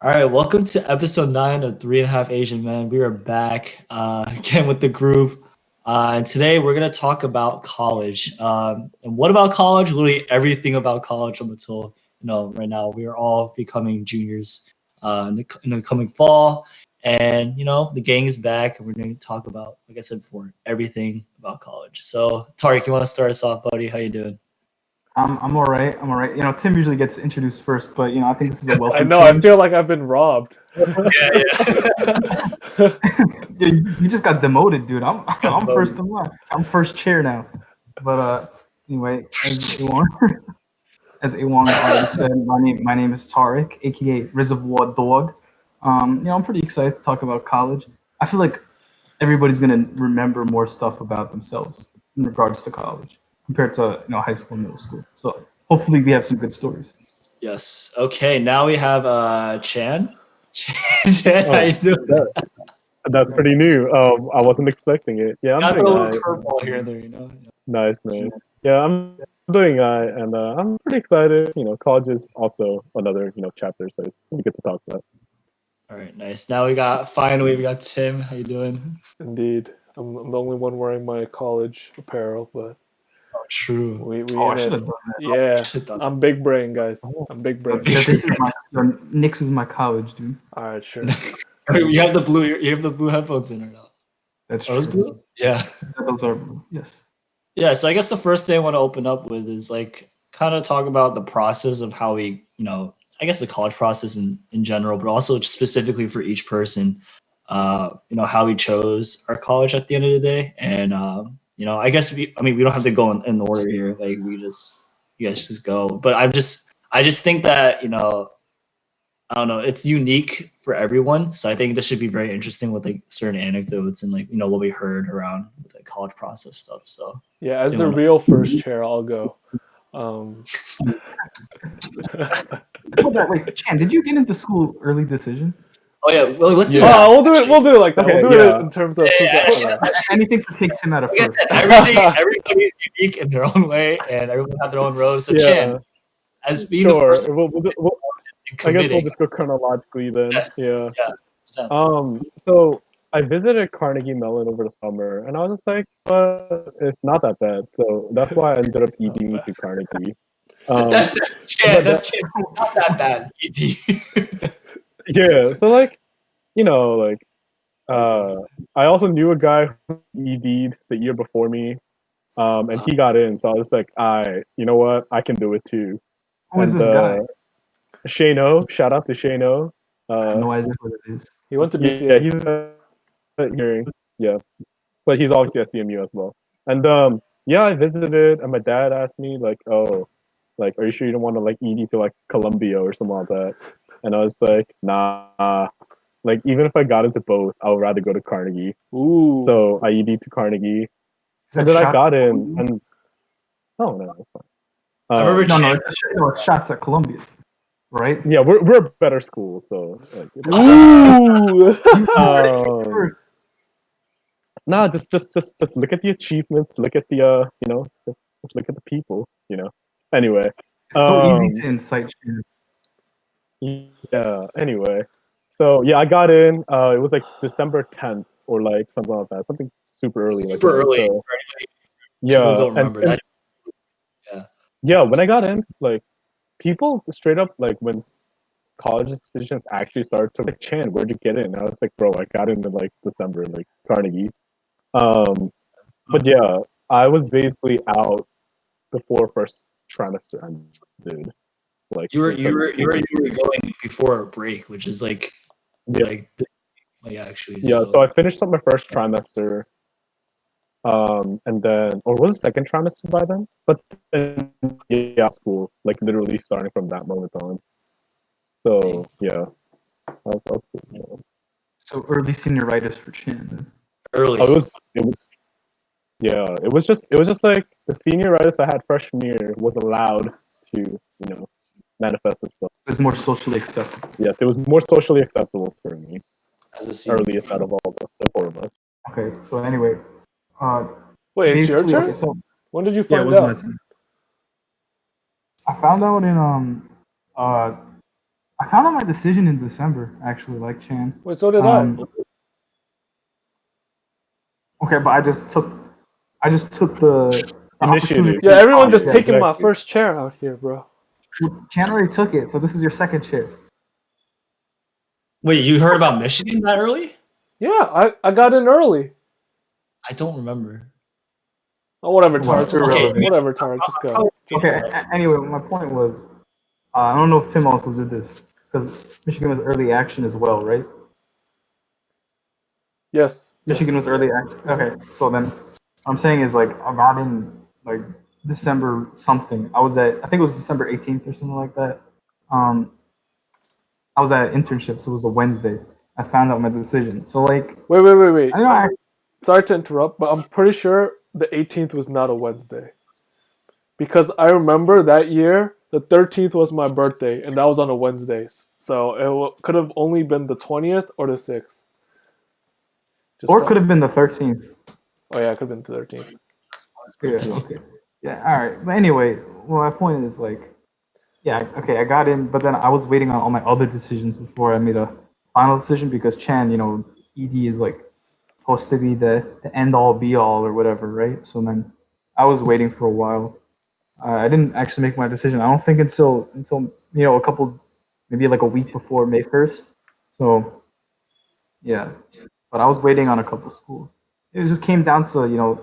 All right, welcome to episode 9 of Three and a Half Asian Men. We are back again with the group. And today we're going to talk about college. And what about college? Literally everything about college up until, right now. We are all becoming juniors in the coming fall. And, the gang is back. And we're going to talk about, like I said before, everything about college. So, Tariq, you want to start us off, buddy? How you doing? I'm all right. I'm all right. Tim usually gets introduced first, but I think this is a I welcome know. I change. feel like I've been robbed. Yeah. You just got demoted, dude. I'm first in line. I'm first chair now. But anyway, as Awang already said, my name is Tariq, aka Reservoir Dog. I'm pretty excited to talk about college. I feel like everybody's gonna remember more stuff about themselves in regards to college compared to high school, middle school. So hopefully we have some good stories. Yes. Okay. Now we have Chan. Chan, how you doing? That's pretty new. I wasn't expecting it. Yeah, I'm Got the doing little alright. curveball here and there. Nice, man. Yeah, I'm doing alright, and I'm pretty excited. College is also another chapter, so it's really good to talk about. All right, nice. Now we got Tim. How you doing? Indeed, I'm the only one wearing my college apparel, but Oh, true. we Oh, I in should it. have done that. Yeah, Should've done I'm big brain, guys. I'm big brain. This is Nick's is my college, dude. All right, sure. You have the blue headphones in or not? That's Are those true. blue? Yeah. Those are yes. Yeah. So I guess the first thing I want to open up with is like kind of talk about the process of how we, I guess the college process in general, but also specifically for each person, how we chose our college at the end of the day. And, I guess we don't have to go in order here. Like you guys just go. But I just think that, I don't know, it's unique for everyone. So I think this should be very interesting with like certain anecdotes and like, what we heard around the college process stuff. So Yeah, as So you the wanna- real first chair, I'll go. Hold on, wait, Chan, did you get into school early decision? oh yeah, well, let's do Yeah. that. We'll do it. We'll do it like that. Okay, we'll do yeah. it in terms of. Yeah, who yeah, got- yeah. Anything to take Tim out of Like I first. said, everybody's unique in their own way, and everyone have their own road. So Yeah. Chan, as being the Sure. first We'll, and I guess we'll committing, just go chronologically then. yes, Yeah. sense. So I visited Carnegie Mellon over the summer, and I was just like, it's not that bad. So that's why I ended up It's not EDing bad. to Carnegie. That's Chan. That's Chan. Not that bad. ED. Yeah, so I also knew a guy who ED'd the year before me, and he got in. So I was like, you know what? I can do it too. Who is And, this guy? Shano, shout out to Shano. I have no idea what it is. He went to BCA. Yeah, he's hearing, yeah, but he's obviously at CMU as well. And yeah, I visited, and my dad asked me like, "Oh, like, are you sure you don't want to like ED to like Columbia or something like that?" And I was like, "Nah." Like, even if I got into both, I would rather go to Carnegie. Ooh. So I ED to Carnegie, Is and that then I shot- got in, and no, that's fine. I remember No, Chan. it's shots at Columbia, right? Yeah, we're a better school, so like, Ooh. nah, just look at the achievements, look at the just look at the people, Anyway, It's so easy to incite Chan. yeah. Anyway, so yeah, I got in. It was like December 10th or like something like that, something super early. Super like that. early. So, Right? yeah, People don't and remember that. since- Yeah. yeah, when I got in, like people straight up like when college decisions actually started to like, Chan, where'd you get in? I was like, bro, I got in like December, like Carnegie. But yeah, I was basically out before first trimester ended. Like You were going before break, which is like Yeah. like actually. Yeah, so I finished up my first trimester, and then, or was it second trimester by then? But then, yeah, school, like literally starting from that moment on. So yeah, that was cool. So early senioritis for Chan. early. Oh, yeah, it was just like the senioritis I had freshman year was allowed to, manifest itself. It's more socially acceptable. Yes, it was more socially acceptable for me, As a senior. earliest out of all the four of us. Okay, so anyway, Wait, it's your basically, turn. okay, so When did you yeah, it find was my out? turn. I found out in I found out my decision in December, actually, like Chan. Wait, so did Okay, but I just took the Initiative. opportunity. Yeah, everyone Oh, just yeah, taking my exactly. first chair out here, bro. Chan already took it, so this is your second chair. Wait, you heard about Michigan that early? Yeah, I got in early. I don't remember. Oh, whatever, Come on, Tarek. Just go. irrelevant. Whatever, Tarek. Just go. Just Okay. go. Anyway, my point was, I don't know if Tim also did this because Michigan was early action as well, right? Yes. Michigan was early action. Okay, so then what I'm saying is like I got in like December something. I think it was December 18th or something like that. Um, I was at an internship, so it was a Wednesday. I found out my decision. So like, Wait. I know I Sorry to interrupt, but I'm pretty sure the 18th was not a Wednesday. Because I remember that year, the 13th was my birthday, and that was on a Wednesday. So it could have only been the 20th or the 6th. or it could have been the 13th. Oh, yeah, it could have been the 13th. Yeah. Okay. Yeah. All right. But anyway, well, my point is like, yeah. Okay, I got in, but then I was waiting on all my other decisions before I made a final decision because Chan, ED is like supposed to be the end all be all or whatever, right? So then I was waiting for a while. I didn't actually make my decision. I don't think until a couple, maybe like a week before May 1st. So yeah, but I was waiting on a couple schools. It just came down to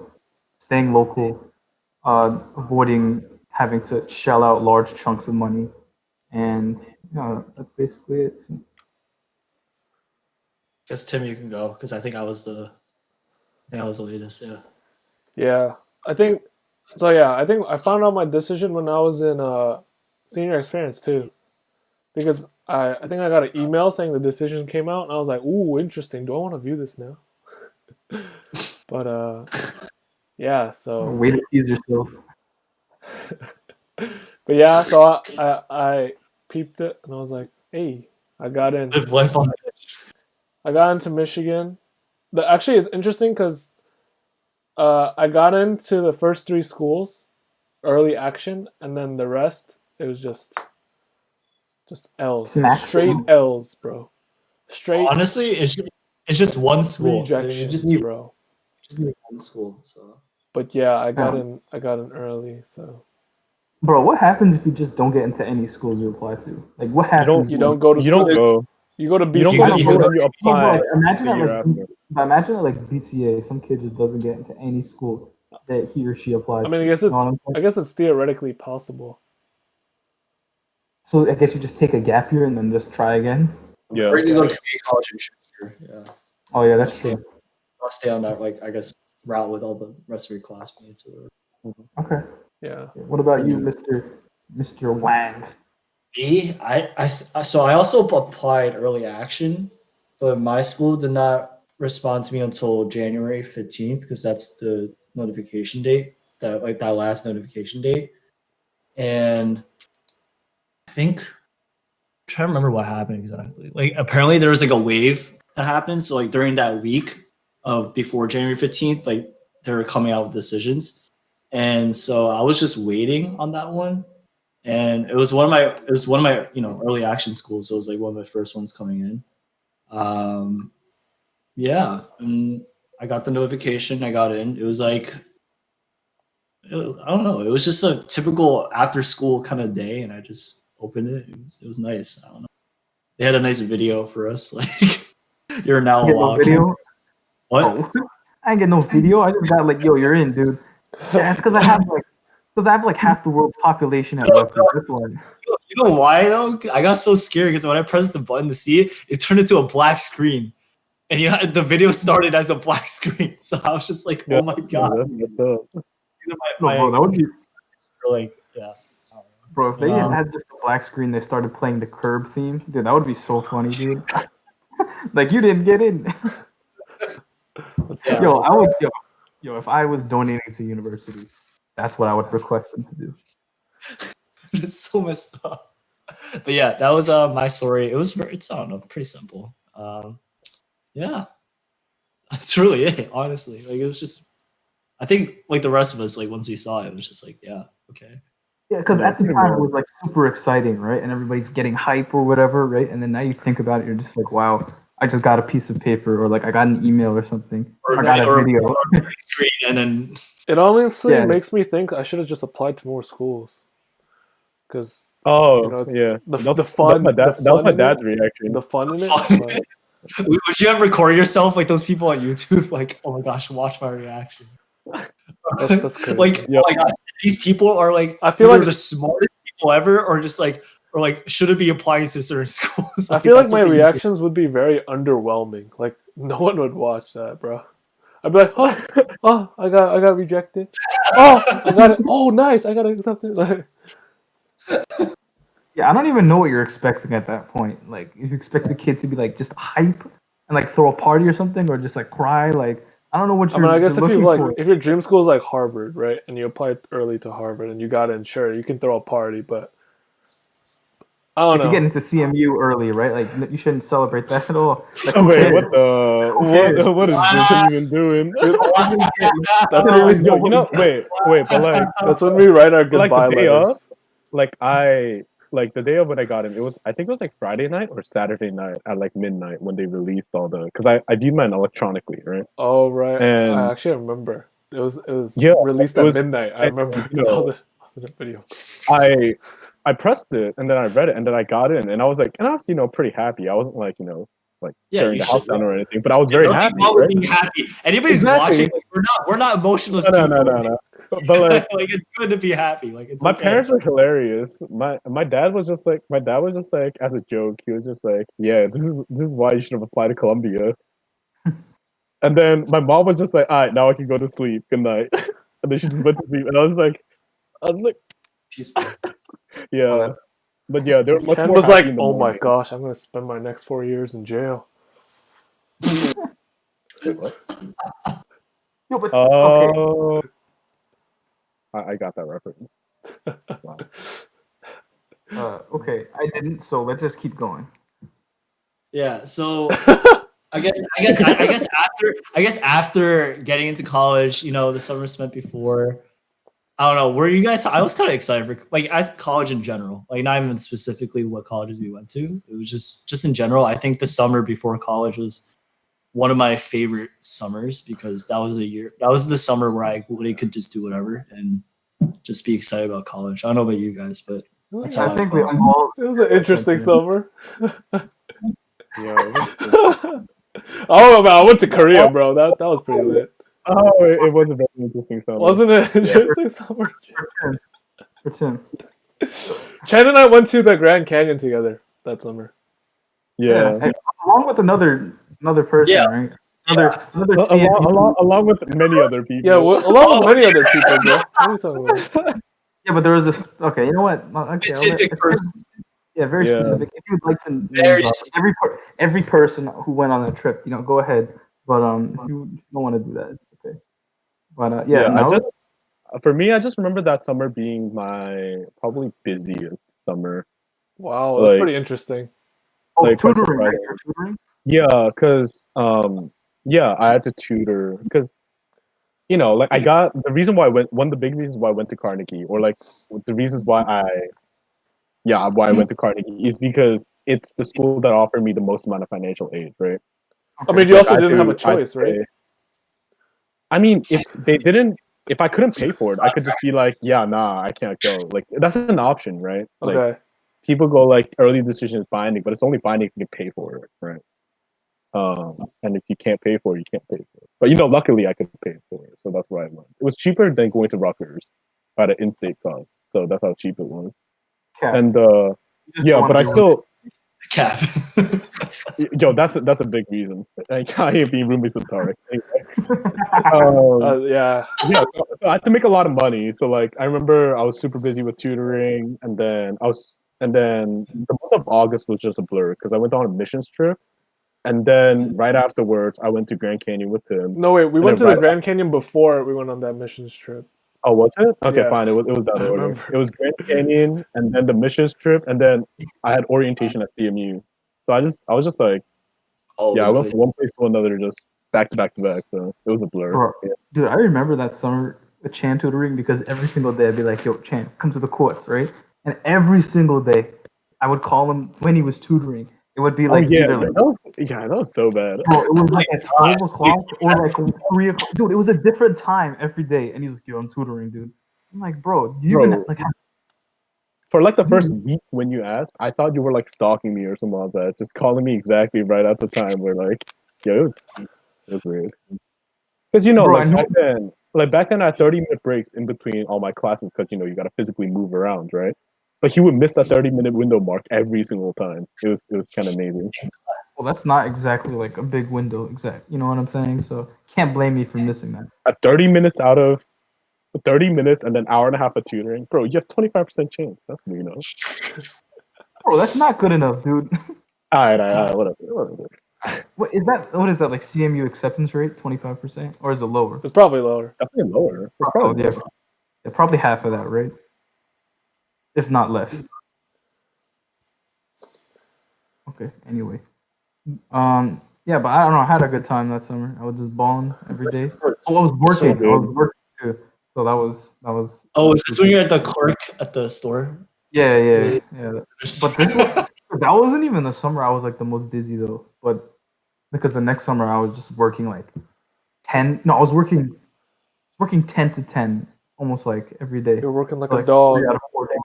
staying local, avoiding having to shell out large chunks of money, and that's basically it. Guess Tim, you can go because I think I was the latest. Yeah. Yeah, I think so. Yeah, I think I found out my decision when I was in senior experience too, because I think I got an email saying the decision came out, and I was like, "Ooh, interesting. Do I want to view this now?" But yeah. So, Way to tease yourself. but yeah. So I peeped it, and I was like, "Hey, I got in. Live life on the edge. I got into Michigan." Actually, it's interesting because I got into the first three schools, early action, and then the rest it was just L's, Smack straight them. L's, bro, straight Honestly, it's just one school. You rejections, just need one school. So But yeah, I got Yeah. in early, so Bro, what happens if you just don't get into any schools you apply to? Like, what happens? you don't go to You school. don't go. You go to You don't BCA. go You to go- school and you No, apply. bro, imagine the that year like, after. imagine that like BCA, some kid just doesn't get into any school that he or she applies I mean, to. I guess You know what I'm saying? I guess it's theoretically possible. So I guess you just take a gap year and then just try again. Yeah. or you can go to community college and transfer. Yeah. Oh yeah, that's Stay, true. I'll stay on that I guess route with all the rest of your classmates or whatever. Okay. Yeah. What about you, Mr. Wang? Me, so I also applied early action, but my school did not respond to me until January 15th because that's the notification date, that last notification date. And I think I'm trying to remember what happened exactly. Like apparently there was like a wave that happened. So like during that week of before January 15th, like they were coming out with decisions. And so I was just waiting on that one. And it was one of my early action schools. So it was like one of the first ones coming in. Yeah, and I got the notification. I got in. It was like I don't know. It was just a typical after school kind of day, and I just opened it. It was nice. I don't know. They had a nice video for us. Like you're now Get no allowed. video? What? Oh, I ain't get no video. I just got like, yo, you're in, dude. Yeah, it's because I have like half the world's population at Rutgers. That's why. You know why though? I got so scared because when I pressed the button to see it, it turned into a black screen, and the video started as a black screen. So I was just like, Yeah, oh my god. That's up. No, bro, that would be, Like, yeah. bro. If they had just a black screen, they started playing the Curb theme, dude. That would be so funny, dude. Like you didn't get in. Yeah. Yo, I would, yo, if I was donating to university, that's what I would request them to do. It's so messed up. But yeah, that was my story. It's I don't know, pretty simple. Yeah, that's really it. Honestly, like it was just. I think like the rest of us, like once we saw it, it was just like, yeah, okay. Yeah, because Yeah, at the pretty time it much. was like super exciting, right? And everybody's getting hype or whatever, right? And then now you think about it, you're just like, wow, I just got a piece of paper, or like I got an email or something, or, I got a or video. a big screen, and then It honestly Yeah. makes me think I should have just applied to more schools, because Oh it's yeah, the that was, the fun, that was the my fun in dad's it, reaction. the fun in it. Fun. But would you ever record yourself like those people on YouTube? Like, oh my gosh, watch my reaction. that's crazy. Like, Yeah. oh my gosh, these people are like I feel either like the smartest people ever, or just like, or like shouldn't be applying to certain schools. I feel like that's my what they reactions would be very underwhelming. Like no one would watch that, bro. I'd be like, oh, I got rejected. Oh, I got it. Oh, nice, I got accepted. Like, Yeah, I don't even know what you're expecting at that point. Like, if you expect the kid to be like just hype and like throw a party or something, or just like cry, like I don't know what I you're, mean, I guess you're if you looking like, for. if your dream school is like Harvard, right, and you applied early to Harvard and you got in, sure, you can throw a party, but I don't If you get know. into CMU early, right? Like you shouldn't celebrate that at all. Like, Oh, who wait, cares? what the cares? what is this even doing? That's when we, Yo, you know, wait, but like that's when we write our like the goodbye day of, letters. like like the day of when I got in, I think it was like Friday night or Saturday night at like midnight when they released all the, because I viewed mine electronically, right? Oh right, I And actually remember. It was yeah, released it at was, midnight. I and, remember you because I was, know, I was in a video. I pressed it and then I read it and then I got in and I was like, and I was, pretty happy. I wasn't like, like Yeah, tearing you the should. house down or anything, but I was Yeah, very nothing happy, wrong with right? being happy. Anybody's Exactly. watching, like, we're not emotionless No, people. no. But like, like it's good to be happy. Like it's my okay. parents were hilarious. My dad was just like, as a joke, he was just like, yeah, this is why you should have applied to Columbia. And then my mom was just like, all right, now I can go to sleep. Good night. And then she just went to sleep. And I was like, Peaceful. yeah. But yeah, they were much Ken more was happy like, in the "Oh my morning. gosh, I'm gonna spend my next 4 years in jail." Wait, what? Yo, but okay. Oh, I got that reference. Wow. Okay, I didn't. So let's just keep going. Yeah. So I guess after getting into college, the summer spent before. I don't know. Were you guys? I was kind of excited for like as college in general. Like not even specifically what colleges we went to. It was just in general. I think the summer before college was one of my favorite summers because that was the summer where I really could just do whatever and just be excited about college. I don't know about you guys, but that's how I I think we felt. all. It was an interesting summer. Yeah. Oh, man, I went to Korea, bro. That was pretty lit. Oh, it was a very interesting summer. Wasn't it an interesting summer? For Tim. Chen and I went to the Grand Canyon together that summer. Yeah. Hey, along with another person, Yeah. right? Another Along with many other people. Yeah, along with many other people, bro. What are you talking about? Yeah, but there was this. Okay, you know what? Okay, Specific person. Yeah, very Yeah. specific. If you would like to name Very drop specific. every person who went on that trip, go ahead. But if you don't want to do that, it's okay. But yeah, no. For me, I just remember that summer being my probably busiest summer. Wow, that's Like- pretty interesting. Oh, like, quite tutoring, right? surprising. You're tutoring? Yeah, because I had to tutor because like I got the reason why I went, one of the big reasons why I went to Carnegie, or like the reasons why I went to Carnegie is because it's the school that offered me the most amount of financial aid, right? I mean, you Like, also didn't have a choice, right? I mean, if I couldn't pay for it, I could just be like, yeah, nah, I can't go. Like that's an option, right? Like Okay. people go like early decision is binding, but it's only binding if you can pay for it, right? And if you can't pay for it, you can't pay for it. But luckily I could pay for it, so that's where I went. It was cheaper than going to Rutgers at an in-state cost, so that's how cheap it was. Cap. And You just yeah, don't but wanna I be still, Cap. yo, that's a big reason. Like, I hate being roommates with Tarek. Yeah. Yeah, so I had to make a lot of money. So like, I remember I was super busy with tutoring, and then the month of August was just a blur because I went on a missions trip, and then right afterwards I went to Grand Canyon with him. No, wait, we And went to then the Grand Canyon before we went on that missions trip. Oh, was it? Okay, Yeah. fine. It was that I order. remember. It was Grand Canyon, and then the missions trip, and then I had orientation at CMU. So I was just like, Oh, yeah, I went from one place to another, just back to back to back. So it was a blur. Bro, Yeah. dude, I remember that summer the Chan tutoring because every single day I'd be like, "Yo, Chan, come to the courts," right? And every single day, I would call him when he was tutoring. It would be like either like, that was so bad. bro, it was like at 12 o'clock or like 3 o'clock. Dude, it was a different time every day. And he's like, "Yo, I'm tutoring, dude." I'm like, "Bro, do you even like?" For like the first week when you asked, I thought you were like stalking me or something like that, just calling me exactly right at the time. Where like, yo, it was weird. Because you know, Bro, like back then, I had 30-minute breaks in between all my classes because you know you got to physically move around, right? But he would miss that 30-minute window mark every single time. It was kind of amazing. Well, that's not exactly like a big window, you know what I'm saying? So can't blame me for missing that. At 30 minutes out of 30 minutes and then hour and a half of tutoring, bro, you have 25% chance. That's what you know. Bro, that's not good enough, dude. All right, whatever. What is that? What is that like? CMU acceptance rate 25%, or is it lower? It's probably lower. It's definitely lower. It's probably lower. Yeah, probably half of that, right? If not less. Okay. Anyway, yeah, but I don't know. I had a good time that summer. I was just balling every day. Oh, I was working. I was working too. So that was. Oh, is this when you're at the clerk at the store? Yeah. But that wasn't even the summer I was like the most busy though. But because the next summer I was just working like 10. No, I was working 10 to 10 almost like every day. You're working like a dog. 3 out of 4 days.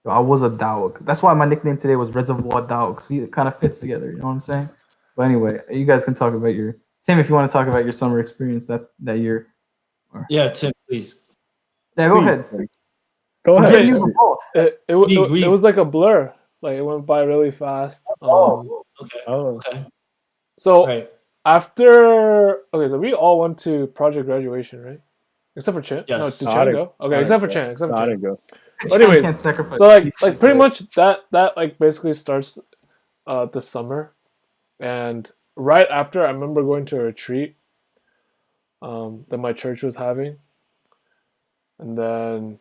So I was a dog. That's why my nickname today was Reservoir Dog. See, it kind of fits together. You know what I'm saying? But anyway, you guys can talk about your Tim if you want to talk about your summer experience that year. Yeah, Tim, please. Yeah, go ahead. Go ahead. It was like a blur. Like it went by really fast. Okay. So after so we all went to project graduation, right? Except for Chan. Yes. No, did Chan go? Okay, except for Chan. I didn't go. But anyways, so like pretty much that like basically starts the summer, and right after I remember going to a retreat that my church was having, and then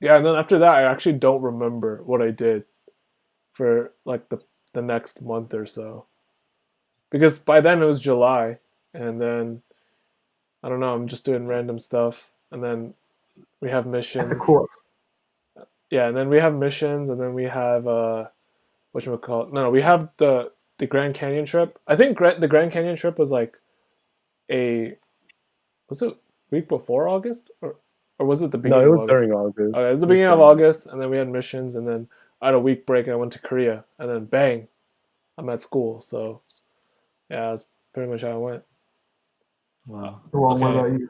after that I actually don't remember what I did for like the next month or so, because by then it was July, and then I don't know, I'm just doing random stuff, and then we have missions. Yeah, and then we have missions, and then we have whatchamacallit? No, we have the Grand Canyon trip. I think the Grand Canyon trip was like was it week before August or was it the beginning? No, it was of August? during August. Okay, it was the beginning of August, and then we had missions, and then I had a week break, and I went to Korea, and then bang, I'm at school. So yeah, that's pretty much how it went. Wow. What about you?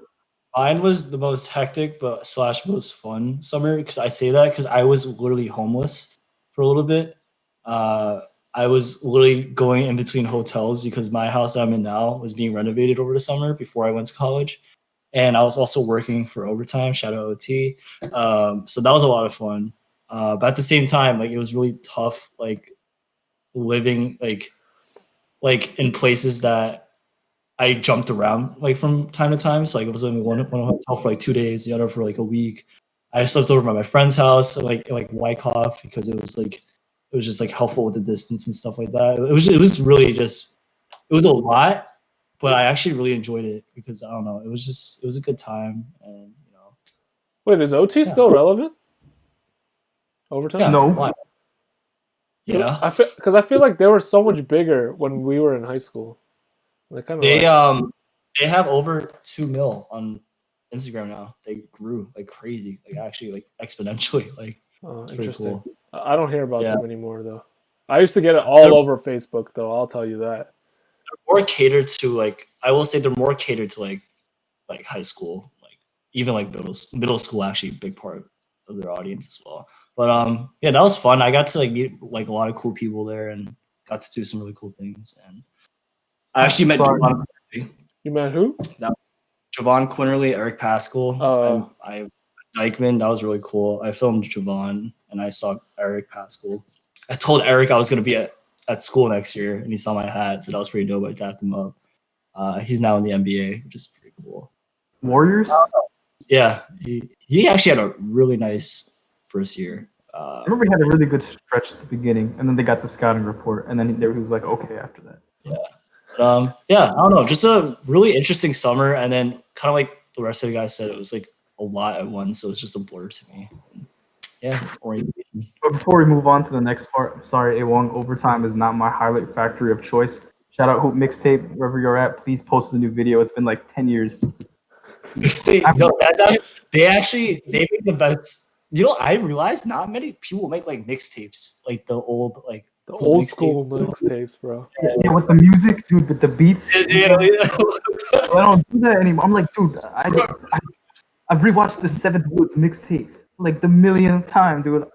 Mine was the most hectic but / most fun summer, because I say that because I was literally homeless for a little bit. I was literally going in between hotels because my house that I'm in now was being renovated over the summer before I went to college. And I was also working for overtime, shout out OT. So that was a lot of fun. But at the same time, like it was really tough, like living like in places that I jumped around like from time to time. So like it was in one hotel for like 2 days, the other for like a week. I slept over at my friend's house, like Wyckoff, because it was just like helpful with the distance and stuff like that. It was really just it was a lot, but I actually really enjoyed it because I don't know, it was a good time, and you know. Wait, is OT still relevant? Overtime? Yeah, No. why? Yeah. I feel like they were so much bigger when we were in high school. They have over 2 mil on Instagram now. They grew like crazy, like actually like exponentially. Like interesting. cool. I don't hear about them anymore though. I used to get it all over Facebook though. I'll tell you that. They're more catered to like, I will say they're more catered to like high school, like even like middle school. Actually, a big part of their audience as well. But yeah, that was fun. I got to like meet like a lot of cool people there and got to do some really cool things. And I actually met Javon Quinterly. You met who? Javon Quinterly, Eric Pascal. I Dykeman. That was really cool. I filmed Javon and I saw Eric Pascal. I told Eric I was going to be at school next year, and he saw my hat, so that was pretty dope. I tapped him up. He's now in the NBA, which is pretty cool. Warriors? Yeah, he actually had a really nice first year. I remember he had a really good stretch at the beginning, and then they got the scouting report, and then he was like, okay after that. Yeah. Yeah, I don't know. Just a really interesting summer, and then kind of like the rest of the guys said, it was like a lot at once, so it's just a blur to me. Yeah, orientation. But before we move on to the next part, sorry, A1, overtime is not my highlight factory of choice. Shout out Hoop Mixtape, wherever you're at. Please post a new video. It's been like 10 years. They make the best. You know, I realized not many people make like mixtapes, like the old The Hoop old mixtape. school mixtapes, bro. Yeah, with the music, dude, with the beats. Yeah. I don't do that anymore. I'm like, dude, I've rewatched the Seventh Woods mixtape like the millionth time, dude.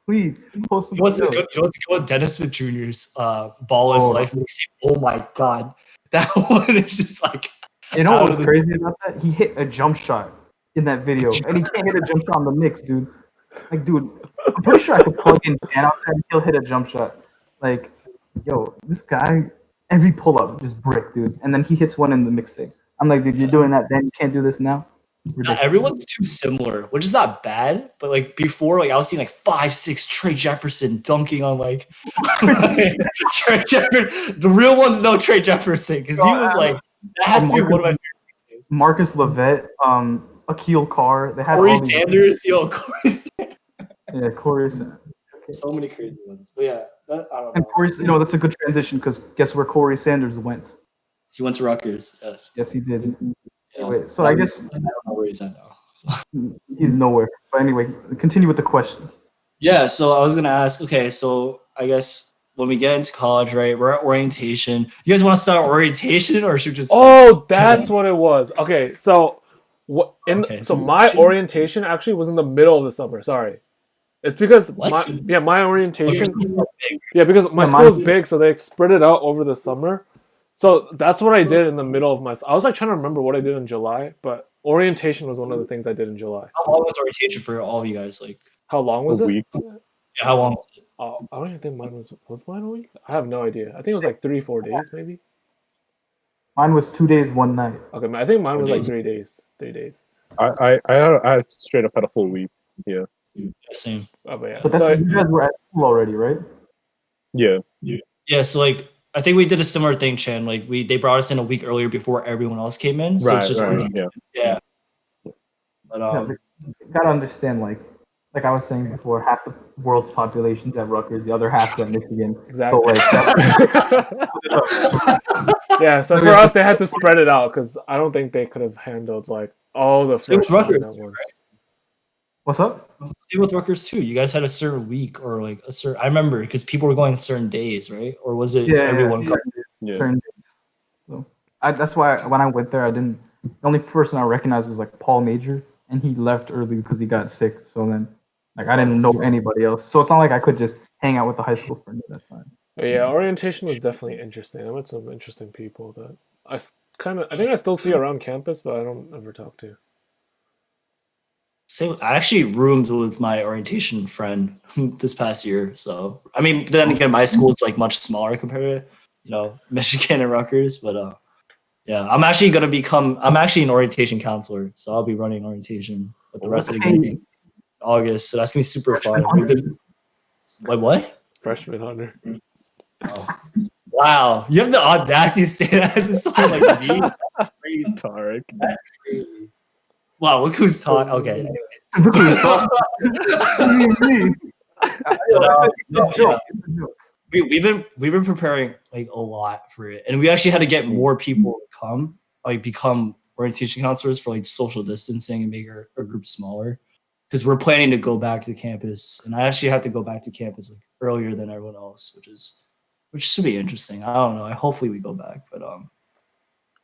Please post some. What's the Dennis Smith Jr.'s Ball is Life mixtape? Oh my god, that one is just like. You know what's crazy about that? He hit a jump shot in that video, and he can't hit a jump shot on the mix, dude. Like, dude, I'm pretty sure I could plug in Dan out there and he'll hit a jump shot. Like, yo, this guy, every pull up just brick, dude. And then he hits one in the mixtape. I'm like, dude, you're doing that then. You can't do this now. Everyone's too similar, which is not bad, but like before, like I was seeing like 5'6" Trey Jefferson dunking on like Trey Jefferson. The real ones know Trey Jefferson because he was like that has to be one of my favorite games. Marcus Levette, Akil Carr, they had Corey Sanders, Corey Sanders. Yeah, Corey Sanders. So many crazy ones, but yeah, I don't know. And Corey, that's a good transition because guess where Corey Sanders went? He went to Rutgers. Yes, he did. Yeah. Wait, so I guess I don't know where he's at now. He's nowhere. But anyway, continue with the questions. Yeah, so I was gonna ask. Okay, so I guess when we get into college, right, we're at orientation. You guys want to start orientation, or should we just? Oh, that's what it was. Okay, so my orientation actually was in the middle of the summer. Sorry, it's because my orientation. Yeah, because my school is big, so they spread it out over the summer. So that's what I did in the middle of I was like trying to remember what I did in July, but orientation was one of the things I did in July. How long was orientation for all of you guys? Like, how long was it? Week. Yeah, how long was it? I don't even think mine was mine a week? I have no idea. I think it was like 3-4 days, maybe. Mine was 2 days, 1 night. Okay, I think mine was like 3 days. 3 days. I straight up had a full week. Yeah. Same. Oh, but yeah. But that's you guys were at school already, right? Yeah. Yeah. So like, I think we did a similar thing, Chan. Like they brought us in a week earlier before everyone else came in. So it's just yeah. But you gotta understand, like I was saying before, half the world's population's at Rutgers, the other half's at Michigan. Exactly. So yeah. So for us, they had to spread it out because I don't think they could have handled like all the freshmen at once. What's up? Same with Rutgers too. You guys had a certain week or like a certain. I remember because people were going certain days, right? Or was it everyone? Certain days. So that's why when I went there, the only person I recognized was like Paul Major, and he left early because he got sick. So then, like, I didn't know anybody else. So it's not like I could just hang out with a high school friend at that time. But yeah, orientation was definitely interesting. I met some interesting people that I think I still see around campus, but I don't ever talk to. Same. I actually roomed with my orientation friend this past year. So I mean, then again, my school is like much smaller compared to Michigan and Rutgers. But yeah, I'm actually an orientation counselor, so I'll be running orientation with the rest of the gang in August. So that's gonna be super fun. Like what? Freshman hunter. Oh. Wow, you have the audacity to say that to someone like me. That's crazy, Tarek. That's crazy. Wow, look who's taught. Okay. We've been preparing like a lot for it, and we actually had to get more people to become orientation counselors for like social distancing and make our group smaller, because we're planning to go back to campus, and I actually have to go back to campus like earlier than everyone else, which should be interesting. I don't know. Hopefully we go back, but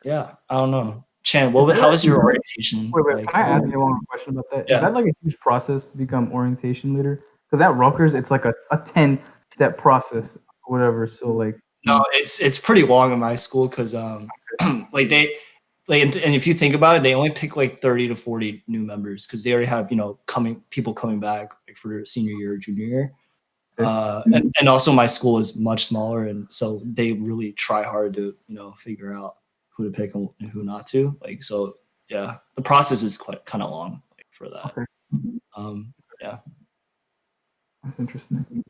yeah, I don't know. Chan, how was your orientation? Wait, can I ask you one question about that? Yeah. Is that like a huge process to become orientation leader? Because at Rutgers, it's like a 10-step process or whatever. So like, no, it's pretty long in my school because like and if you think about it, they only pick like 30 to 40 new members because they already have people coming back like for senior year or junior year. And also my school is much smaller, and so they really try hard to figure out who to pick and who not to. Like, so yeah, the process is quite kind of long for that. Okay. Yeah. That's interesting.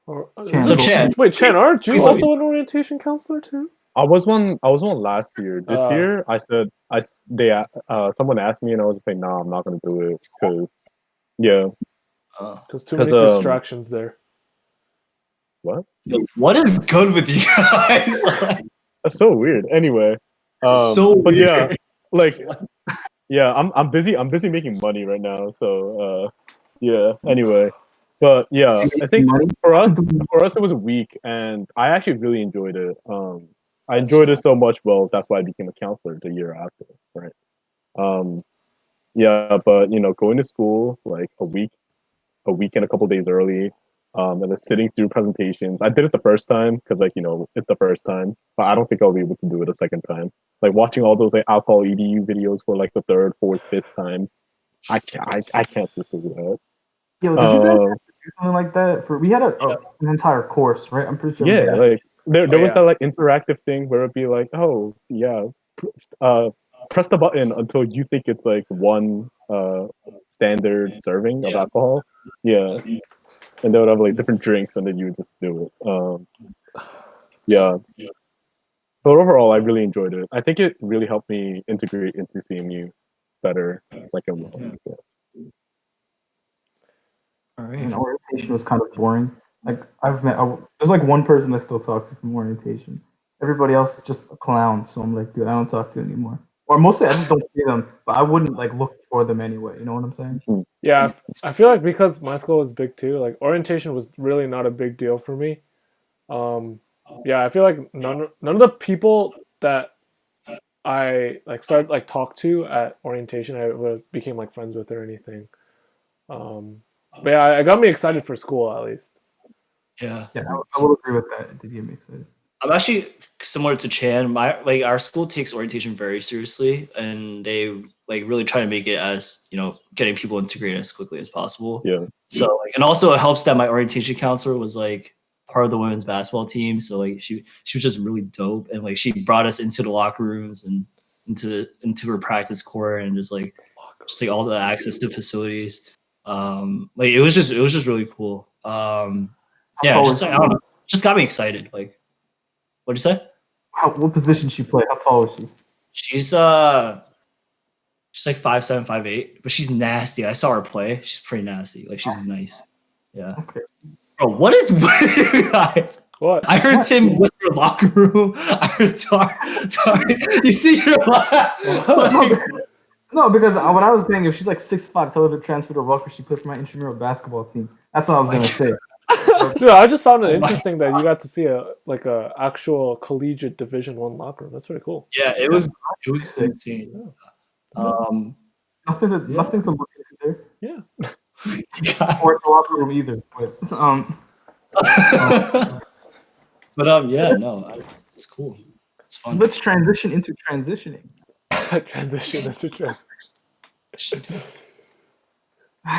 So Chan, wait, Chan, aren't you also an orientation counselor too? I was one. I was one last year. This Uh, year, I said someone asked me, and I was just like, "No, I'm not gonna do it." Because yeah, Uh, because too because many distractions there. what? yo, what is good with you guys? Like, That's so weird. Anyway, so but yeah, weird. like yeah, I'm busy. I'm busy making money right now. So yeah. Anyway, but yeah, You I making think money? for us it was a week, and I actually really enjoyed it. I enjoyed it so much. Well, that's why I became a counselor the year after, right? Um, yeah, but going to school like a week and a couple days early, and then sitting through presentations. I did it the first time because it's the first time, but I don't think I'll be able to do it a second time. Like watching all those like alcohol EDU videos for like the third, fourth, fifth time. I can't sit through that. Yo, did you guys Uh, do something like that? We had an entire course, right? I'm pretty sure we yeah, did. like there Oh was yeah. that like interactive thing where it'd be like, oh yeah, press the button until you think it's like one standard serving of Yeah. alcohol. Yeah, and they would have like different drinks, and then you would just do it. Yeah, but overall, I really enjoyed it. I think it really helped me integrate into CMU better, like in well. Yeah. All right. And orientation was kind of boring. Like there's like one person I still talk to from orientation. Everybody else is just a clown. So I'm like, dude, I don't talk to anymore. Or mostly I just don't see them, but I wouldn't like look for them anyway. You know what I'm saying? Yeah, I feel like because my school was big too, like orientation was really not a big deal for me. Yeah, I feel like none of the people that I like started like talk to at orientation became like friends with or anything. But yeah, it got me excited for school at least. Yeah. Yeah, I will agree with that. It did get me excited. I'm actually similar to Chan. Our school takes orientation very seriously, and they like really try to make it as getting people integrated as quickly as possible. Yeah. So and also it helps that my orientation counselor was like part of the women's basketball team. So like she was just really dope, and like she brought us into the locker rooms and into her practice court and just like all the access to facilities. Like it was just really cool. Yeah, tall just is I don't know, just got me excited. Like, what'd you say? What position she played? How tall is she? She's she's like 5'7", 5'8", but she's nasty. I saw her play. She's pretty nasty. Like she's nice. Yeah. Okay. Bro, what is with you guys? What? I heard Tim whisper locker room. I heard Tar. You see your laugh. Like, No, because what I was saying is she's like 6'5", tell her to transfer to Rutgers. She played for my intramural basketball team. That's what I was gonna say. Dude, I just found it Oh my interesting that you got to see a actual collegiate Division One locker room. That's pretty cool. yeah, it was insane. Nothing to look into there. Yeah. Or the locker room either. But Yeah, no, it's cool. It's fun. let's transition into transitioning. Transition is a transition.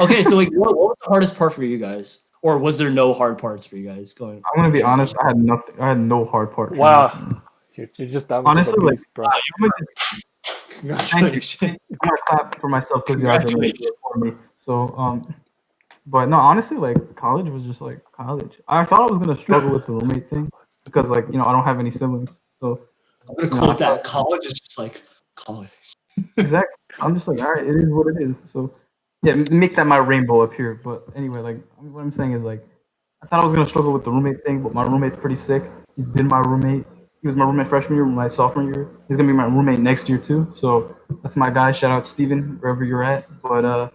Okay, so like, what was the hardest part for you guys, or was there no hard parts for you guys going? I'm gonna be honest. I had nothing. I had no hard part. Wow. You're just down Honestly, to the like, beast, bro. Congratulations. I'm gonna clap for myself because you guys are making it for me. So but no, honestly, like college was just like college. I thought I was gonna struggle with the roommate thing because like I don't have any siblings. So I'm gonna quote that. College is just like college. exactly. I'm just like, all right, it is what it is. So yeah, make that my rainbow up here. But anyway, like what I'm saying is like I thought I was gonna struggle with the roommate thing, but my roommate's pretty sick. He's been my roommate. He was my roommate freshman year, my sophomore year. He's gonna be my roommate next year too. So that's my guy. Shout out Steven, wherever you're at. But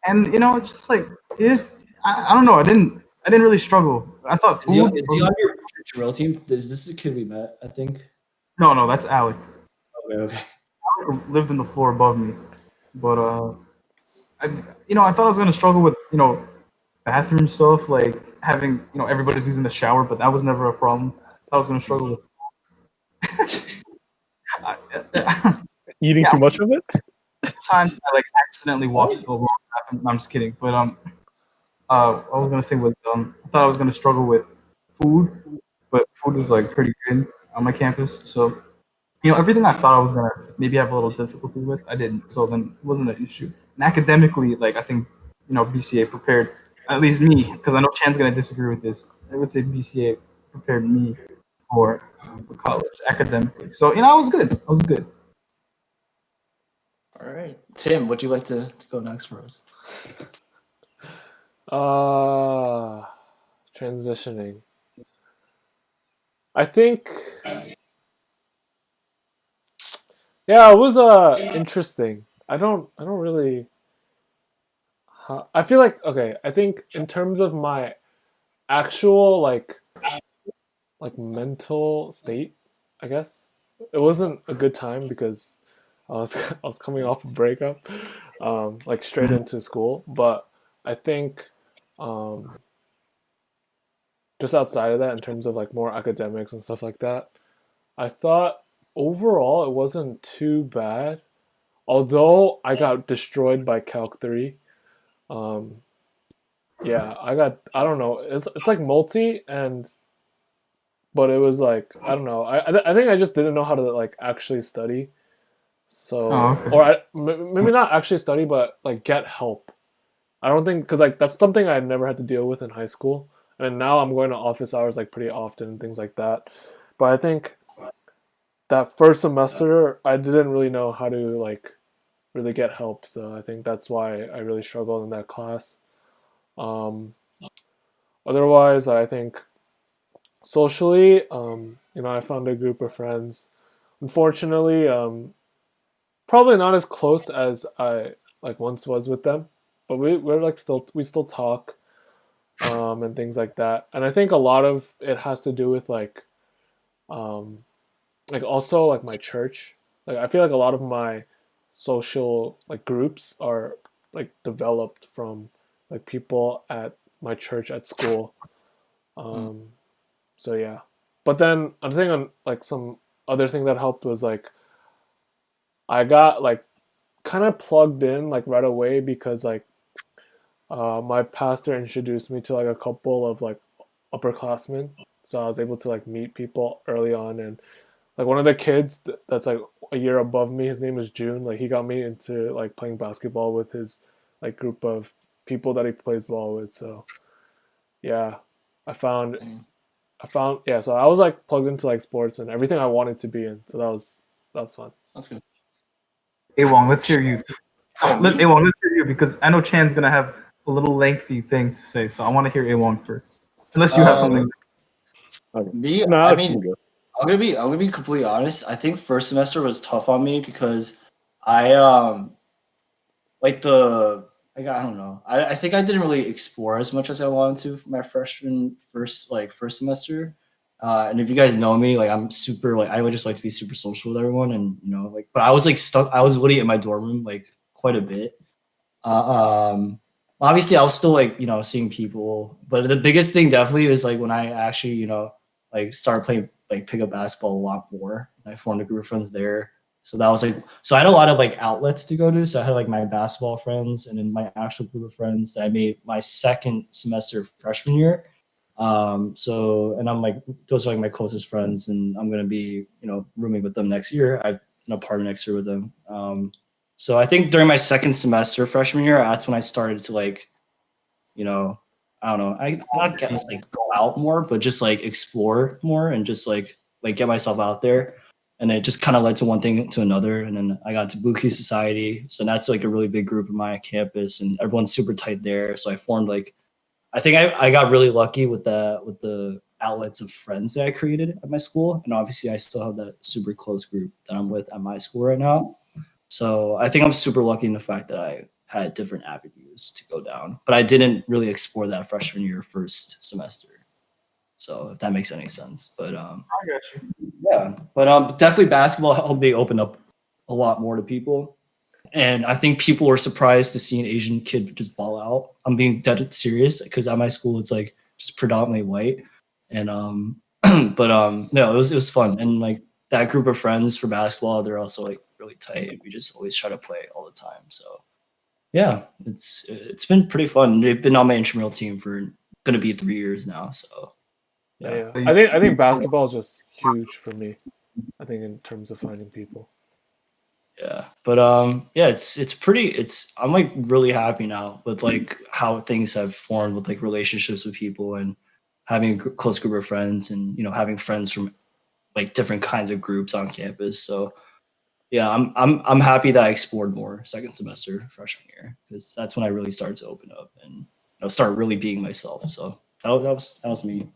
and it's just like it is. I don't know. I didn't really struggle. I thought Is he food. on your drill team? This is a kid we met, I think. No, that's Alec. Okay. Alec lived in the floor above me, but I thought I was gonna struggle with bathroom stuff, like having everybody's using the shower, but that was never a problem. I was gonna struggle with Eating Yeah. too much of it? times I like accidentally walked to the wrong bathroom. No, I'm just kidding. But I was gonna say was I thought I was gonna struggle with food, but food was like pretty good on my campus. So everything I thought I was gonna maybe have a little difficulty with, I didn't. So then it wasn't an issue. And academically, like I think BCA prepared at least me, because I know Chan's gonna disagree with this. I would say BCA prepared me for college academically. So I was good. I was good. All right, Tim, would you like to go next for us? Transitioning. I think, yeah, it was interesting. I don't really. I feel like, okay. I think in terms of my actual like mental state, I guess it wasn't a good time because I was I was coming off a breakup, like straight into school. But I think, um, just outside of that, in terms of like more academics and stuff like that, I thought overall it wasn't too bad. Although I got destroyed by Calc 3. Um, yeah, I don't know. It's like multi, and but it was like, I don't know. I think I just didn't know how to like actually study. Oh, So, okay. or maybe not actually study, but like get help. I don't think, because like that's something I never had to deal with in high school, and now I'm going to office hours like pretty often and things like that. But I think that first semester I didn't really know how to like really get help, so I think that's why I really struggled in that class. Um, Otherwise, I think socially, I found a group of friends. Unfortunately, probably not as close as I like once was with them, but we're like we still talk, and things like that. And I think a lot of it has to do with um, like also like my church. Like I feel like a lot of my social like groups are like developed from like people at my church at school. Um, so yeah, but then I think on like some other thing that helped was like I got like kind of plugged in like right away because like my pastor introduced me to like a couple of like upperclassmen, so I was able to like meet people early on. And like one of the kids that's like a year above me, his name is June. Like he got me into like playing basketball with his like group of people that he plays ball with. So yeah, I found yeah. So I was like plugged into like sports and everything I wanted to be in. So that was fun. That's good. Awong, let's hear you. Oh, me? Awong, let's hear you because I know Chan's gonna have a little lengthy thing to say, so I want to hear Awong first. Unless you have something. Okay. Me, No, I Alex, mean, you go. I'm gonna be completely honest. I think first semester was tough on me because I like the like I don't know. I think I didn't really explore as much as I wanted to for my first semester. And if you guys know me, like I'm super like I would just like to be super social with everyone, and like but I was like stuck. I was literally in my dorm room like quite a bit. Obviously I was still like seeing people, but the biggest thing definitely is like when I actually like started playing like pickup basketball a lot more. And I formed a group of friends there, so that was like so I had a lot of like outlets to go to. So I had like my basketball friends and then my actual group of friends that I made my second semester freshman year. So and I'm like those are like my closest friends, and I'm gonna be rooming with them next year. I'm gonna party next year with them. So I think during my second semester freshman year, that's when I started to like, I don't know, I not guess like go out more, but just like explore more and just like get myself out there. And it just kind of led to one thing to another. And then I got to Buki Society. So that's like a really big group in my campus and everyone's super tight there. So I formed like I think I got really lucky with the outlets of friends that I created at my school. And obviously I still have that super close group that I'm with at my school right now. So I think I'm super lucky in the fact that I had different avenues to go down, but I didn't really explore that freshman year, first semester. So if that makes any sense, but I got you. yeah, but definitely basketball helped me open up a lot more to people, and I think people were surprised to see an Asian kid just ball out. I'm being dead serious because at my school it's like just predominantly white, and but no, it was fun, and like that group of friends for basketball, they're also like really tight. We just always try to play all the time. So yeah, it's been pretty fun. They've been on my intramural team for gonna be 3 years now. So yeah, Yeah. I think basketball is just huge for me. I think in terms of finding people. yeah. But yeah, it's pretty. I'm like really happy now with like how things have formed with like relationships with people and having a close group of friends and having friends from like different kinds of groups on campus. So yeah, I'm happy that I explored more second semester freshman year because that's when I really started to open up and start really being myself. So that was me.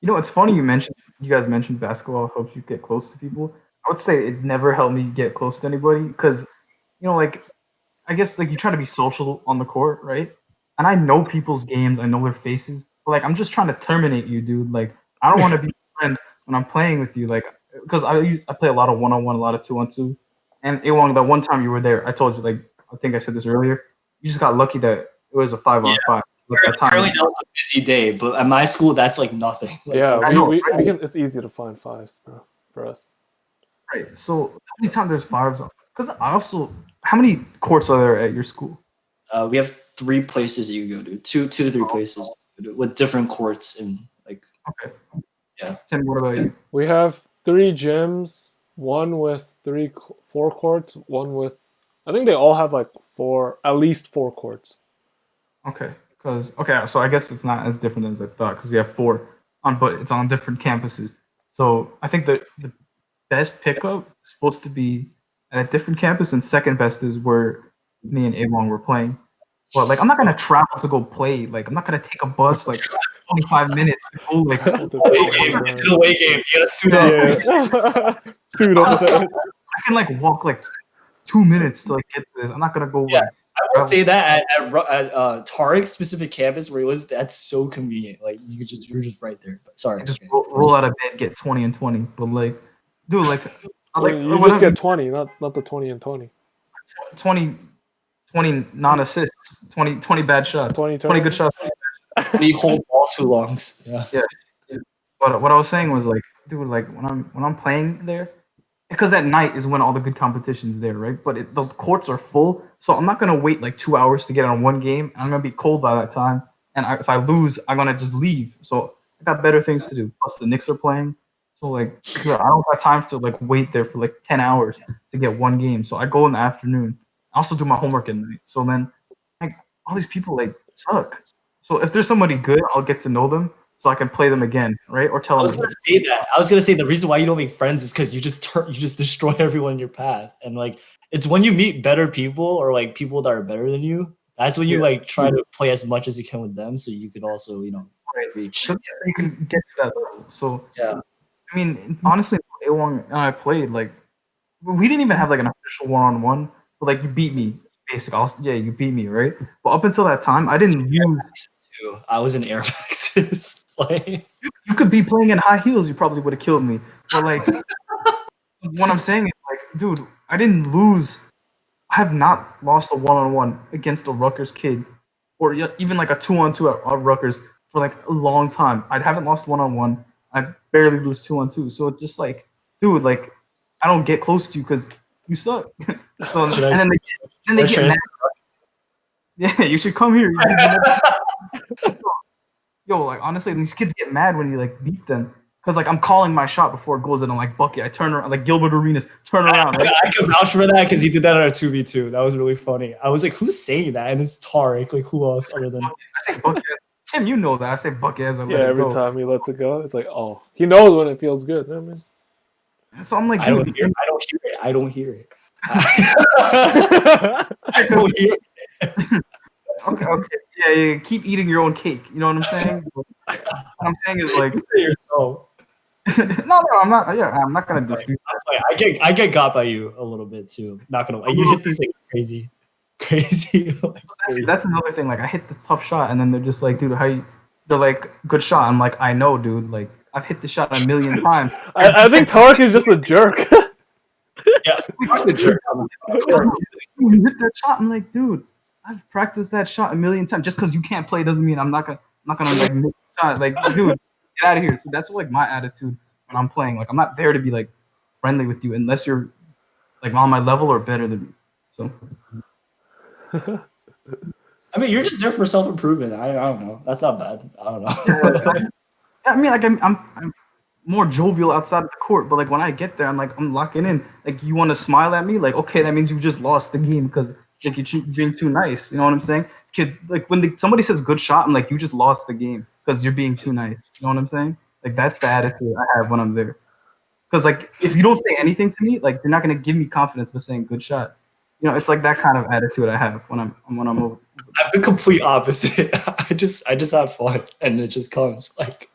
You know, it's funny you guys mentioned basketball helps you get close to people. I would say it never helped me get close to anybody because, like I guess like you try to be social on the court, right? And I know people's games, I know their faces, but like I'm just trying to terminate you, dude. Like I don't want to be your friend when I'm playing with you, like because I play a lot of 1-on-1, a lot of 2-on-2, and Awong, that one time you were there, I told you like I think I said this earlier. You just got lucky that it was a 5-on-5 at that time. Apparently that was a busy day, but at my school that's like nothing. Like, Yeah, I know, we right? can. It's easy to find fives for us. Right. So the only time there's fives, because I also, how many courts are there at your school? we have 3 places you can go to, two to 3 places with different courts and like Okay. Yeah. Tim, what about you? We have 3 gyms, one with 4 courts, one with. I think they all have like at least 4 courts. Okay. So I guess it's not as different as I thought because we have 4 but it's on different campuses. So I think the best pickup is supposed to be at a different campus, and second best is where me and Awong were playing. But like, I'm not gonna travel to go play. Like, I'm not gonna take a bus like 25 minutes to go. Like, To Away play, game. right. It's an away game. You gotta suit up. Yeah. Suit up. I can like walk like 2 minutes to like get to this. I'm not gonna go. Yeah. Like, I would say that at Tariq's specific campus where he was, that's so convenient. Like you're just right there. But sorry. just Okay. roll out of bed, get 20 and 20. But like, dude, like, I like You just get 20, not the 20 and 20. 20 non-assists, 20 bad shots, 20 20 good shots. We hold ball too long. Yeah. Yeah. But what I was saying was like, dude, like when I'm playing there, because at night is when all the good competition's there, right? But the courts are full, so I'm not gonna wait like 2 hours to get on one game. I'm gonna be cold by that time, and if I lose, I'm gonna just leave. So I got better things to do. Plus the Knicks are playing, so like, yeah, I don't have time to like wait there for like 10 hours to get one game. So I go in the afternoon. I also do my homework at night. So then, like, all these people like suck. So if there's somebody good, I'll get to know them so I can play them again, right? Or tell I was them. gonna say that. I was gonna say the reason why you don't make friends is because you just destroy everyone in your path, and like it's when you meet better people or like people that are better than you. That's when you Yeah. like try to play as much as you can with them, so you could also Right. reach. So you can get to that level. So Yeah. I mean, honestly, Awong and I played like we didn't even have like an official 1-on-1, but like you beat me, basically. Yeah, you beat me, right? But up until that time, I didn't lose. Too. I was in Air Max's play. You could be playing in high heels, you probably would have killed me. But like, what I'm saying is like, dude, I didn't lose. I have not lost a 1-on-1 against a Rutgers kid, or even like a 2-on-2 at Rutgers for like a long time. I haven't lost 1-on-1. I barely lose 2-on-2. So it's just like, dude, like, I don't get close to you because you suck. So Should and I- then they get mad. Yeah, you should come here. Yo, like honestly, these kids get mad when you like beat them. Cause like I'm calling my shot before it goes in. I'm like bucket. I turn around like Gilbert Arenas. Turn around. Right? I can vouch for that because he did that on a 2v2. That was really funny. I was like, who's saying that? And it's Tariq. Like, who else other than? I say bucket. Tim, you know that. I say bucket as I let Yeah, it every go. time he lets it go, it's like, oh, he knows when it feels good. I mean, So I'm like, I don't dude, hear it. I don't hear it. I don't hear it. okay. Yeah, keep eating your own cake. You know what I'm saying? What I'm saying is like, You say yourself. no, I'm not. Yeah, I'm not gonna dispute that. I get got by you a little bit too. Not gonna lie. You hit these like crazy. Like, That's another thing. Like, I hit the tough shot, and then they're just like, dude, how you? They're like, good shot. I'm like, I know, dude. Like, I've hit the shot a million times. I think Tarek is just a jerk. yeah, who's the jerk? You hit that shot. I'm like, dude, I've practiced that shot a million times. Just because you can't play doesn't mean I'm not gonna like make a shot. Like, dude, get out of here. So that's like my attitude when I'm playing. Like, I'm not there to be like friendly with you unless you're like on my level or better than me. So. I mean, you're just there for self improvement. I don't know. That's not bad. I don't know. I mean, like I'm more jovial outside of the court, but like when I get there, I'm locking in. Like, you want to smile at me? Like, okay, that means you just lost the game because like you're being too nice. You know what I'm saying? Kid, like when somebody says good shot, I'm like, you just lost the game because you're being too nice. You know what I'm saying? Like, that's the attitude I have when I'm there. Because like if you don't say anything to me, like you're not gonna give me confidence by saying good shot. You know, it's like that kind of attitude I have when I'm over. I'm the complete opposite. I just have fun, and it just comes. Like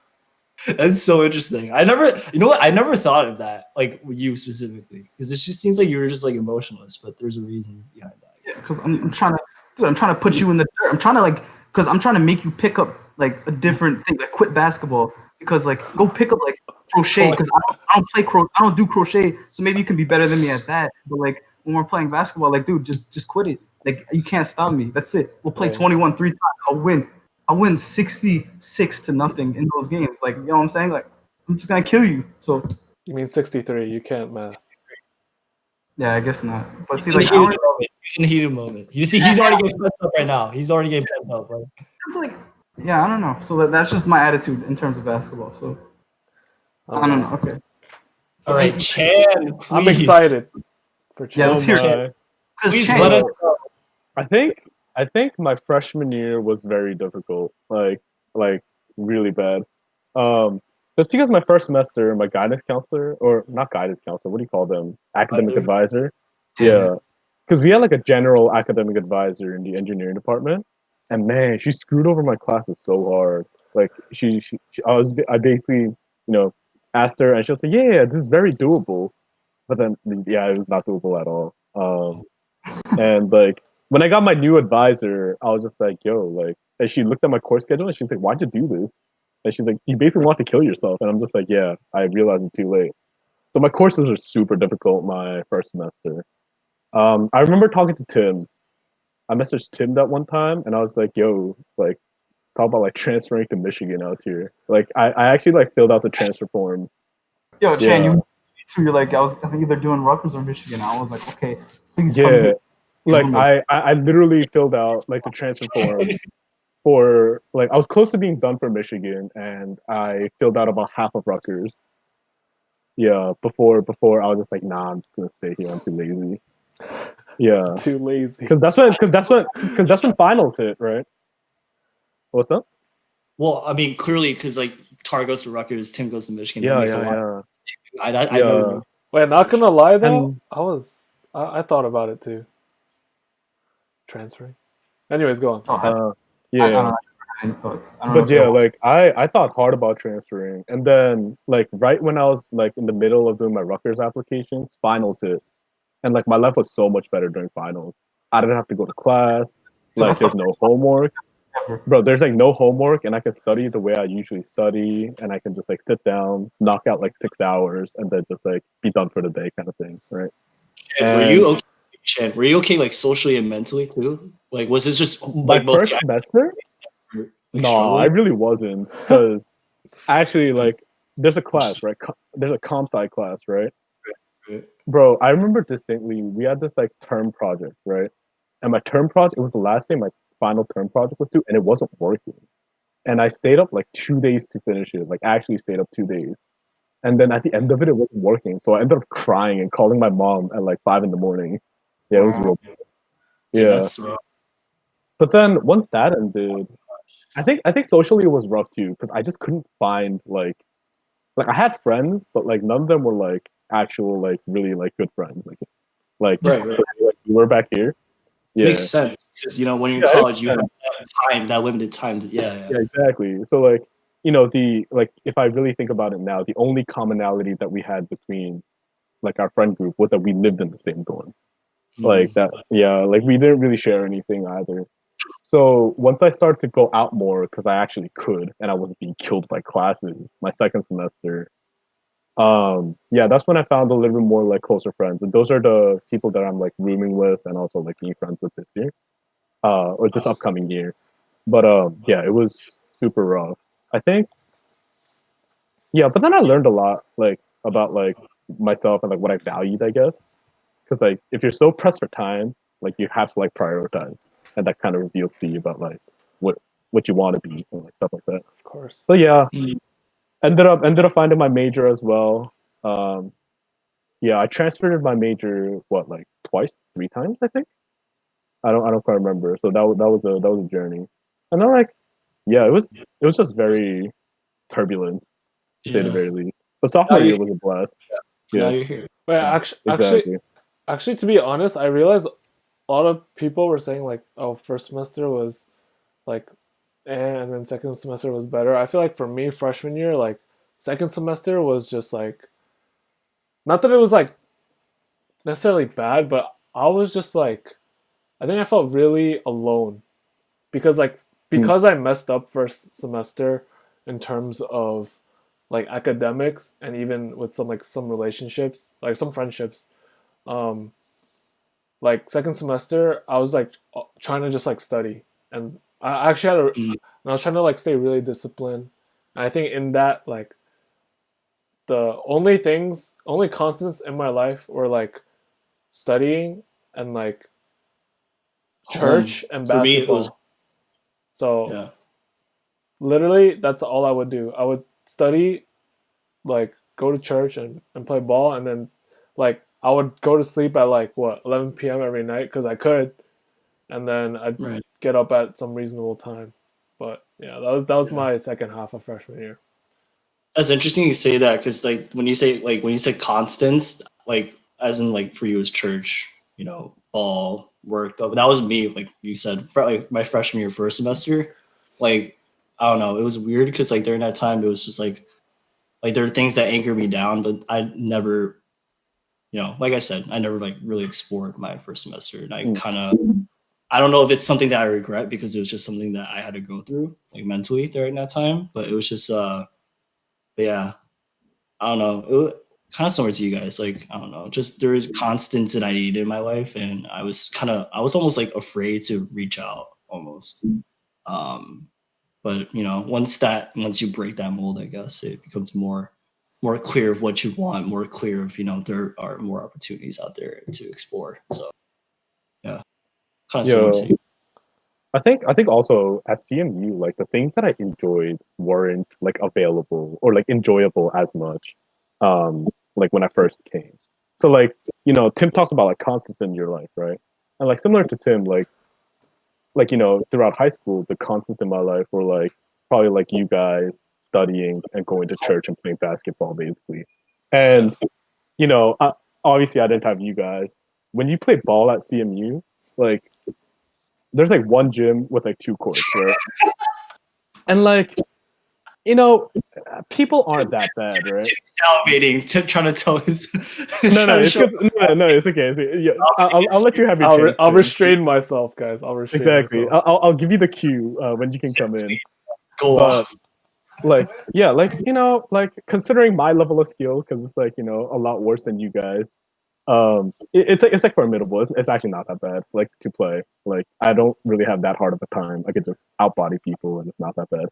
that's so interesting. I never, you know what? I never thought of that, like you specifically, because it just seems like you were just like emotionless, but there's a reason behind that. Yeah, so I'm trying to, dude, I'm trying to put you in the dirt. I'm trying to like, because I'm trying to make you pick up like a different thing, like quit basketball, because like go pick up like crochet, because I don't play I don't do crochet, so maybe you can be better than me at that. But like when we're playing basketball, like dude, just quit it. Like you can't stop me. That's it. We'll play 21 3 times. I'll win. I'll win 66-0 in those games. Like you know what I'm saying? Like I'm just gonna kill you. So You mean 63? You can't math. yeah, I guess not. But see, He's in like the I heated don't, moment. He's in the heated moment. You see, he's already getting pent up right now. He's already getting pent up. Like, it's like yeah, I don't know. So that's just my attitude in terms of basketball. So I don't know. Okay. So, all right, Chan, please. I'm excited for Yeah, Chan. let's hear Chan, it. Because please Chan, let us know. I think my freshman year was very difficult, like really bad. Just because my first semester, my guidance counselor, or not guidance counselor, what do you call them? Academic advisor. Yeah, because we had like a general academic advisor in the engineering department, and man, she screwed over my classes so hard. Like I basically, asked her, and she was like, yeah, this is very doable, but then yeah, it was not doable at all. And like when I got my new advisor, I was just like, yo, like, and she looked at my course schedule and she's like, why'd you do this? And she's like, you basically want to kill yourself. And I'm just like, yeah, I realized it's too late. So my courses were super difficult my first semester. I remember talking to Tim. I messaged Tim that one time and I was like, yo, like, talk about like transferring to Michigan out here. Like, I actually like filled out the transfer forms. yo, Chan, Yeah. you too. You're like, I think either doing Rutgers or Michigan. I was like, okay, please come Yeah. here. Like I literally filled out like the transfer form for like I was close to being done for Michigan, and I filled out about half of Rutgers. Yeah, before I was just like, nah, I'm just gonna stay here. I'm too lazy. Yeah, Too lazy. because that's when finals hit, right? What's up? Well, I mean, clearly, because like Tar goes to Rutgers, Tim goes to Michigan. Yeah, that makes a lot. Of sense. I know. Wait, not gonna lie though, And I thought about it too. Transferring. Anyways, go on. Oh, I don't yeah, know any thoughts. I don't know but if you yeah, have- like I thought hard about transferring, and then like right when I was like in the middle of doing my Rutgers applications, finals hit, and like my life was so much better during finals. I didn't have to go to class. Like that's the there's no homework. ever. Bro, there's like no homework, and I can study the way I usually study, and I can just like sit down, knock out like 6 hours, and then just like be done for the day, kind of thing, right? Were you okay? Chan, were you okay, like socially and mentally too? Like, was this just My like first semester? like, No, I struggling? really wasn't, because actually, like, there's a class, right? There's a comp sci class, right? Bro, I remember distinctly. We had this like term project, right? And my term project, it was the last day my final term project was due, and it wasn't working. And I stayed up like 2 days to finish it. Like, I actually stayed up 2 days. And then at the end of it, it wasn't working. So I ended up crying and calling my mom at like 5 in the morning. Yeah, it was real. Yeah, Yeah. that's rough. But then once that ended, I think socially it was rough too, because I just couldn't find like I had friends, but like none of them were like actual like really like good friends. Like just Right. like we were back here. Yeah. Makes sense because when you're in Yeah, college, you yeah. have that time, that limited time. Yeah. Yeah, exactly. So like, the like if I really think about it now, the only commonality that we had between like our friend group was that we lived in the same dorm. Like that, yeah, like we didn't really share anything either. So once I started to go out more because I actually could and I wasn't being killed by classes, my second semester, yeah, that's when I found a little bit more like closer friends. And those are the people that I'm like rooming with and also like being friends with this year. Or this upcoming year. But yeah, it was super rough. I think yeah, but then I learned a lot like about like myself and like what I valued, I guess. Because like if you're so pressed for time, like you have to like prioritize, and that kind of reveals to you about like what you want to be and like stuff like that. Of course. So yeah, Mhm. ended up finding my major as well. Yeah, I transferred my major what like twice, 3 times, I think. I don't quite remember. So that was a journey, and then like yeah, it was just very turbulent to say the Yeah. very least. But Now sophomore you year was a blast. Now Yeah, you're here. But Yeah, actually, to be honest, I realized a lot of people were saying like, "Oh, first semester was like, and then second semester was better." I feel like for me, freshman year, like second semester was just like, not that it was like necessarily bad, but I was just like, I think I felt really alone because like Mm. because I messed up first semester in terms of like academics and even with some like some relationships, like some friendships. Um, like second semester, I was like trying to just like study, and I actually had a, Mm. and I was trying to like stay really disciplined. And I think in that like the only constants in my life were like studying and like home church and for me. It was basketball. So yeah. literally, that's all I would do. I would study, like go to church and play ball, and then like I would go to sleep at like what 11 p.m. every night because I could, and then I'd Right. get up at some reasonable time. But yeah, that was my second half of freshman year. That's interesting you say that because when you say constants, like as in like for you as church, ball work. But that was me, like you said, like my freshman year, first semester. Like I don't know, it was weird because like during that time it was just like there are things that anchor me down, but I never, like I said, I never like really explored my first semester, and I Mm. kind of. I don't know if it's something that I regret because it was just something that I had to go through like mentally during that time, but it was just but yeah, I don't know. It was kind of similar to you guys. Like, I don't know, just there was constants that I needed in my life. And I was almost like afraid to reach out almost. Um, but once you break that mold, I guess it becomes more clear of what you want, more clear of, there are more opportunities out there to explore. So yeah, kind of similar Yeah. to you. I think also at CMU, like the things that I enjoyed weren't like available or like enjoyable as much, like when I first came. So like Tim talked about like constants in your life, right? And like similar to Tim, like throughout high school, the constants in my life were like probably like you guys studying and going to church and playing basketball, basically. Yeah. And you know, I, obviously I didn't have you guys. When you play ball at CMU, like there's like one gym with like two courts, right? And like, you know, people aren't that bad, right? Salivating to trying to tell his No, no, trying to it's show because no, it's okay. Yeah, I'll let you have your chance. I'll Tim. restrain myself, guys. I'll restrain Exactly. myself. I'll give you the cue when you can come in. go But off. like, yeah, like like considering my level of skill, because it's like a lot worse than you guys. It's like formidable. It's actually not that bad. Like to play. Like I don't really have that hard of a time. I could just outbody people, and it's not that bad.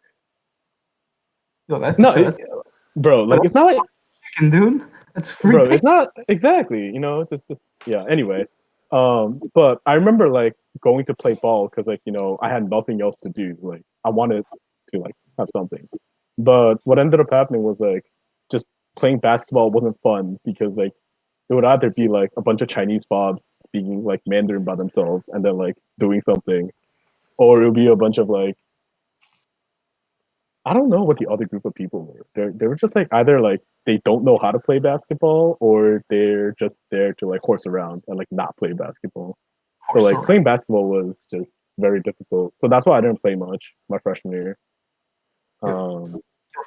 Yo, No, that's bro, like it's not like chicken, dude. That's free bro, pay. it's not exactly, just yeah. Anyway, but I remember like going to play ball because like I had nothing else to do. Like I wanted to like have something, but what ended up happening was like just playing basketball wasn't fun because like it would either be like a bunch of Chinese fobs speaking like Mandarin by themselves and then like doing something, or it would be a bunch of like I don't know what the other group of people were. They were just like either like they don't know how to play basketball or they're just there to like horse around and like not play basketball. So like Sorry. playing basketball was just very difficult. So that's why I didn't play much my freshman year. Yo,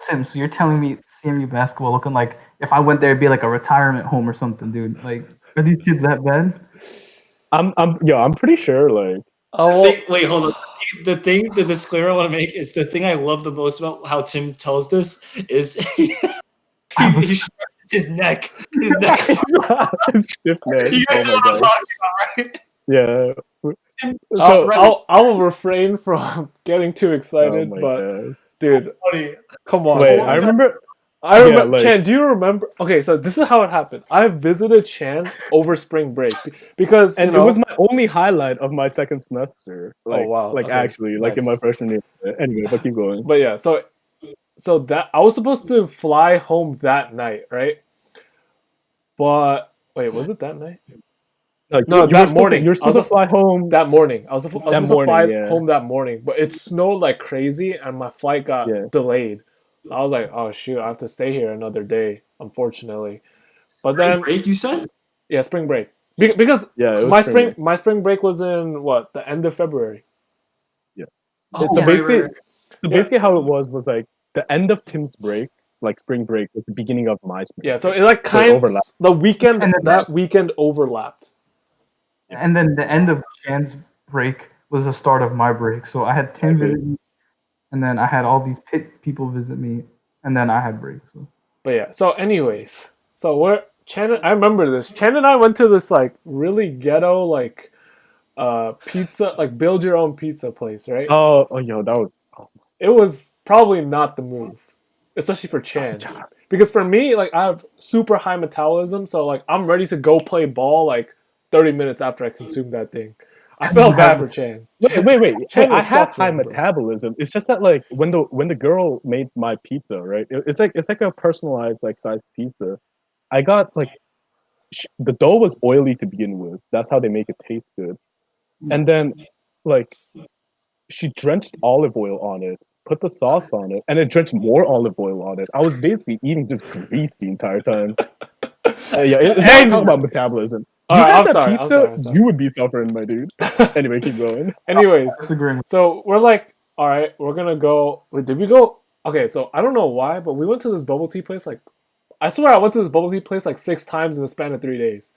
Tim, so you're telling me CMU basketball looking like if I went there, it'd be like a retirement home or something, dude? Like, are these kids that bad? I'm pretty sure like Oh, Wait, hold on. The disclaimer I want to make is the thing I love the most about how Tim tells this is he stretches his neck. His neck. stiff neck. You guys Oh know my what I'm god. talking about, right? Yeah. Tim So stretches I will refrain from getting too oh excited, my but god. dude, funny. come on, Wait, man. I remember I yeah, remember. like Chan, do you remember? Okay, so this is how it happened. I visited Chan over spring break because and it was my only highlight of my second semester. Oh Like wow. Okay. actually, like in my Nice. freshman year. Anyway, but keep going. But yeah, so that I was supposed to fly home that night, right? But wait, was it that night? Like No, you were that supposed to morning. you're I was supposed to fly home that morning. I was that supposed to morning, fly yeah. home that morning, but it snowed like crazy, and my flight got Yeah. delayed. So I was like, oh shoot, I have to stay here another day, unfortunately. But then break, you said? yeah, spring break. Because Yeah, it was my break. my spring break was in what, the end of February. Oh, So basically, right. So basically, how it was like the end of Tim's break, like spring break, was the beginning of my spring. Yeah, so break. it like So it overlapped. the weekend And then- that weekend overlapped. And then the end of Chan's break was the start of my break. So I had Tim visit me, and then I had all these pit people visit me, and then I had break. So. But yeah, so anyways, so I remember this. Chan and I went to this like really ghetto like pizza, like build your own pizza place, right? Oh, yo, that was. It was probably not the move, especially for Chan. Because for me, like I have super high metabolism, so like I'm ready to go play ball like 30 minutes after I consume that thing. I felt bad for Chan. Wait. Chan I was have high suffering, bro. metabolism. It's just that like when the girl made my pizza, right? It's like a personalized like sized pizza. I got like the dough was oily to begin with. That's how they make it taste good. And then like she drenched olive oil on it, put the sauce on it, and it drenched more olive oil on it. I was basically eating just grease the entire time. It's not talking about metabolism. You Alright, had I'm that sorry, pizza, I'm sorry. you would be suffering, my dude. Anyway, keep going. Anyways, Disagreeing. so we're like, all right, we're gonna go. Wait, did we go? Okay, so I don't know why, but we went to this bubble tea place. Like, I swear I went to this bubble tea place like 6 times in the span of 3 days.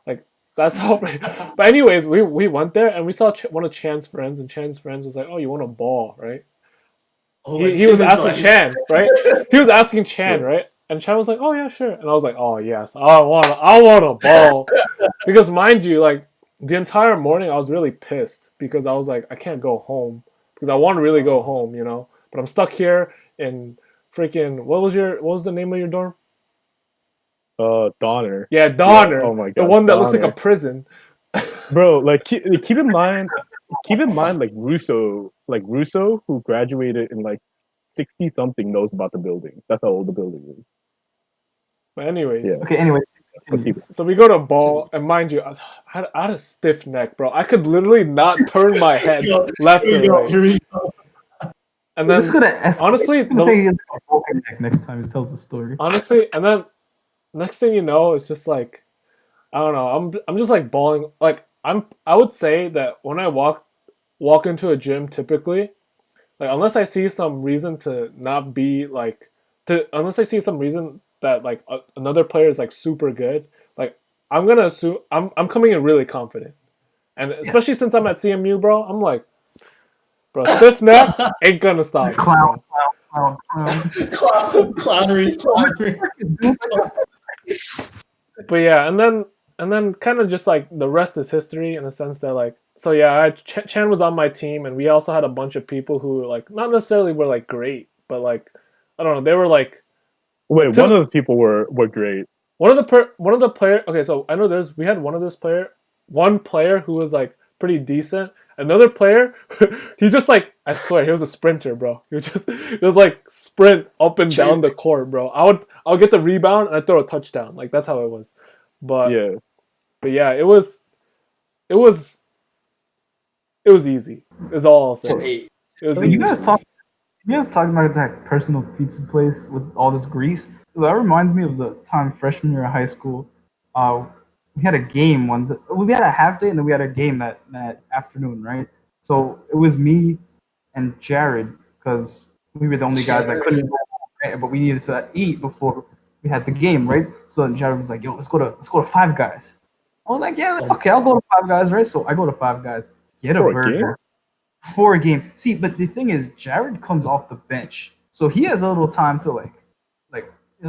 Like, that's how. But anyways, we went there and we saw one of Chan's friends, and Chan's friends was like, "Oh, you want a ball, right?" Oh, He was asking Chan, right? He was asking Chan, right? And Chan was like, "Oh yeah, sure." And I was like, "Oh yes, I want a ball," because mind you, like the entire morning I was really pissed because I was like, I can't go home because I want to really go home, you know, but I'm stuck here in freaking what was the name of your dorm? Donner. Yeah, Donner. Oh my god. The one that looks like a Donner. prison. Bro, like keep in mind like Russo, who graduated in like 60 something knows about the building. That's how old the building is. But anyways, Yeah. Okay. Anyway. so we go to ball, and mind you, I had a stiff neck, bro. I could literally not turn my head left or right. Here we go. And This is then gonna escalate. honestly, He's gonna say he has a broken neck next time he tells the story. honestly, and then next thing you know, it's just like I don't know. I'm just like bawling. Like I would say that when I walk into a gym, typically, like unless I see some reason to not be like unless I see some reason that like another player is like super good, like I'm gonna assume I'm coming in really confident, and especially since I'm at CMU, bro, I'm like, bro, stiff neck ain't gonna stop me, Clown, bro. Clownery. But yeah, and then kind of just like the rest is history in the sense that like so yeah, Chan was on my team, and we also had a bunch of people who like not necessarily were like great, but like I don't know, they were like Wait, one of the people were great. one of the player. Okay, so I know we had one player who was like pretty decent. Another player, he just like I swear he was a sprinter, bro. It was like sprint up and down the court, bro. I would get the rebound and I'd throw a touchdown. Like that's how it was. But yeah, it was easy. Is all I'll say. It was So easy. you guys talking about that personal pizza place with all this grease. That reminds me of the time freshman year of high school. We had a game we had a half day and then we had a game that afternoon, right? So it was me and Jared because we were the only guys that couldn't go home, right? But we needed to eat before we had the game, right? So Jared was like, "Yo, let's go to Five Guys." I was like, "Yeah, okay, I'll go to Five Guys," right? So I go to Five Guys, get a burger for a game. See, but the thing is, Jared comes off the bench, so he has a little time to like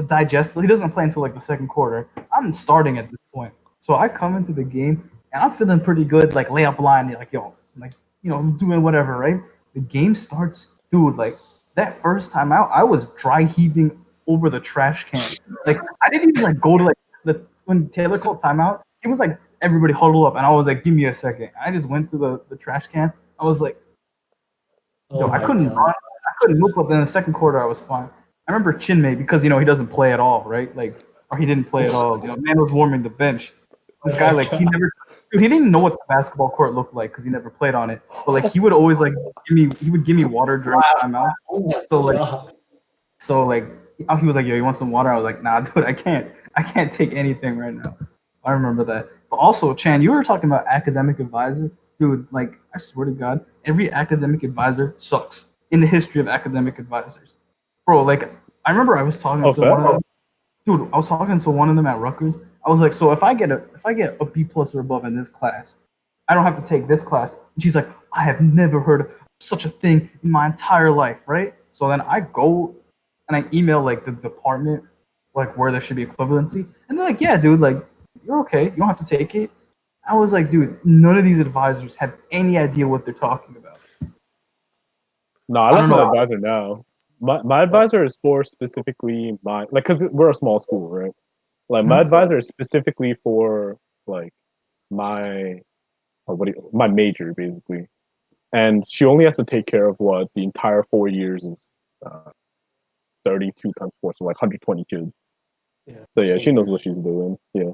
digest. He doesn't play until like the second quarter. I'm starting at this point, so I come into the game and I'm feeling pretty good. Like layup line, like yo, like I'm doing whatever, right? The game starts, dude. Like that first time out, I was dry heaving over the trash can. Like I didn't even like go to like when Taylor called timeout. He was like, "Everybody huddle up," and I was like, "Give me a second." I just went to the trash can. I was like, I couldn't run. I couldn't move. But then in the second quarter, I was fine. I remember Chinmay because he doesn't play at all, right? Like, or he didn't play at all. Man was warming the bench. This guy, like, he didn't even know what the basketball court looked like because he never played on it. But like, he would always like he would give me water during timeout. So like, he was like, "Yo, you want some water?" I was like, "Nah, dude, I can't." I can't take anything right now. I remember that. But also, Chan, you were talking about academic advisor, dude. Like, I swear to God, every academic advisor sucks in the history of academic advisors, bro. Like, I remember I was talking Oh, to one of fair? them, dude. I was talking to one of them at Rutgers. I was like, so if I get a B plus or above in this class, I don't have to take this class. And she's like, I have never heard of such a thing in my entire life, right? So then I go and I email like the department, like where there should be equivalency, and they're like, yeah, dude, like you're okay, you don't have to take it. I was like, dude, none of these advisors have any idea what they're talking about. No, I I like don't my know. advisor now. My advisor is for specifically my like because we're a small school, right? Like my advisor is specifically for like my my major basically, and she only has to take care of what the entire 4 years is 32 times 4, so like 120 kids. Yeah. So yeah, Same she knows here. what she's doing. Yeah,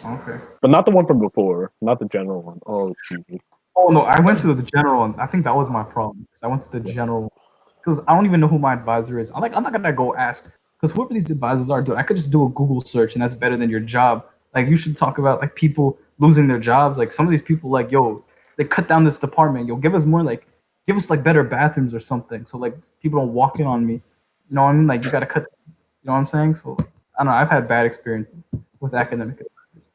Okay. but not the one from before, not the general one. Oh Jesus. Oh no, I went to the general, and I think that was my problem because I went to the Yeah. general because I don't even know who my advisor is. I'm not gonna go ask because whoever these advisors are, dude, I could just do a Google search and that's better than your job. Like you should talk about like people losing their jobs. Like some of these people, like yo, they cut down this department. Yo, give us like better bathrooms or something, so like people don't walk in on me. You know what I mean? Like you gotta cut. You know what I'm saying? So I don't know. I've had bad experiences with academic advisors.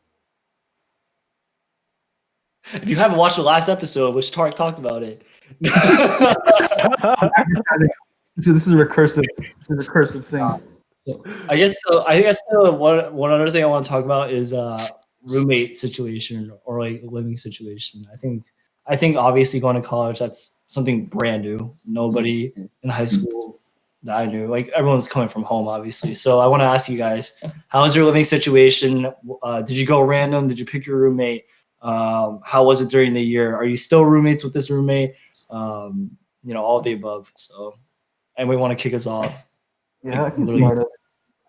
If you haven't watched the last episode, which Tarek talked about it. So this is a recursive thing. I guess one other thing I want to talk about is roommate situation or like living situation. I think obviously going to college, that's something brand new. Nobody in high school that I knew, like everyone's coming from home, obviously. So I want to ask you guys, how is your living situation? Did you go random? Did you pick your roommate? How was it during the year? Are you still roommates with this roommate? All of the above. So, and we want to kick us off. Yeah, I can Literally. start us.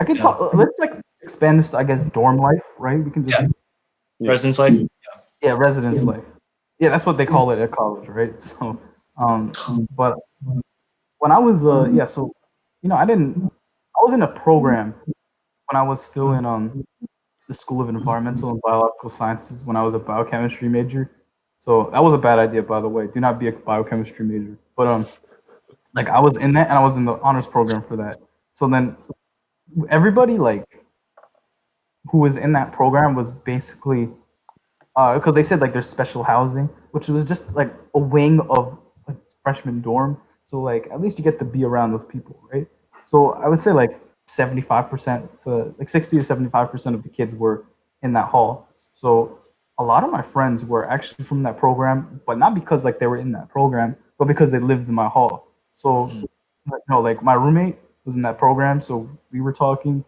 I can Yeah. talk. Let's like expand this. I guess dorm life, right? We can just Residence life. residence life. Yeah, that's what they call it at college, right? So, but when I was so I was in a program when I was still in the School of Environmental and Biological Sciences when I was a biochemistry major. So that was a bad idea, by the way. Do not be a biochemistry major. But like I was in that and I was in the honors program for that. So then everybody like who was in that program was basically because they said like there's special housing, which was just like a wing of like freshman dorm. So like at least you get to be around those people, right? So I would say like 75% to like 60 to 75% of the kids were in that hall. So a lot of my friends were actually from that program, but not because like they were in that program, but because they lived in my hall. So like my roommate was in that program, so we were talking,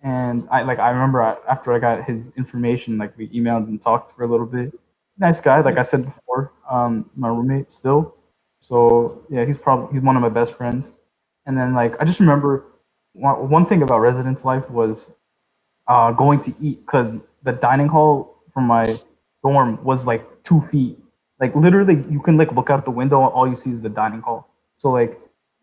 and I remember after I got his information, like we emailed and talked for a little bit. Nice guy, like I said before, my roommate still. So yeah, he's one of my best friends. And then like I just remember one thing about residence life was going to eat because the dining hall from my dorm was like 2 feet. Like literally, you can like look out the window and all you see is the dining hall. So like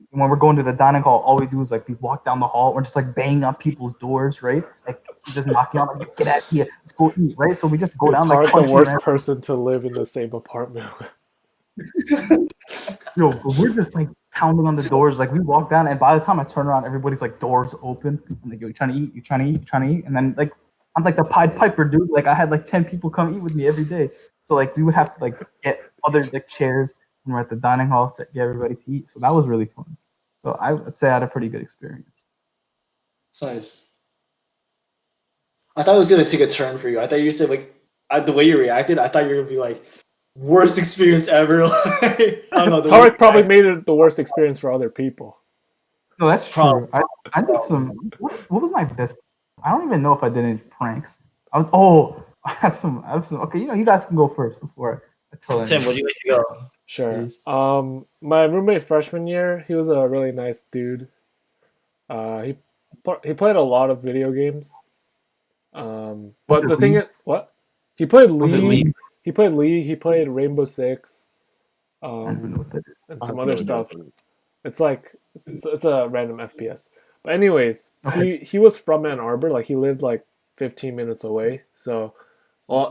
when we're going to the dining hall, all we do is like we walk down the hall. We're just like banging on people's doors, right? Like just knocking on, like get out here, let's go eat, right? So we just go Dude, down like Tarek, the punching worst around. person to live in the same apartment with. Yo, but we're just like pounding on the doors. Like we walk down, and by the time I turn around, everybody's like doors open. I'm like, yo, you trying to eat? You trying to eat? You trying to eat? And then like I'm like the Pied Piper, dude. Like I had like 10 people come eat with me every day. So like we would have to like get other like chairs when we're at the dining hall to get everybody to eat. So that was really fun. So I would say I had a pretty good experience. It's nice. I thought it was gonna take a turn for you. I thought you said like the way you reacted. I thought you were gonna be like worst experience ever. I don't know. Tarek probably made it the worst experience for other people. No, that's true. I did some. What was my best? I don't even know if I did any pranks. I have some. Okay, you guys can go first before I tell Tim, anyone. would you like to go? Sure. Please. My roommate freshman year, he was a really nice dude. He played a lot of video games. But the thing is, what he played Was it League. League? He played League. He played Rainbow Six. I don't even know what that is. And I some have other no stuff. idea. It's like it's a random FPS. But anyways, he was from Ann Arbor. Like he lived like 15 minutes away. So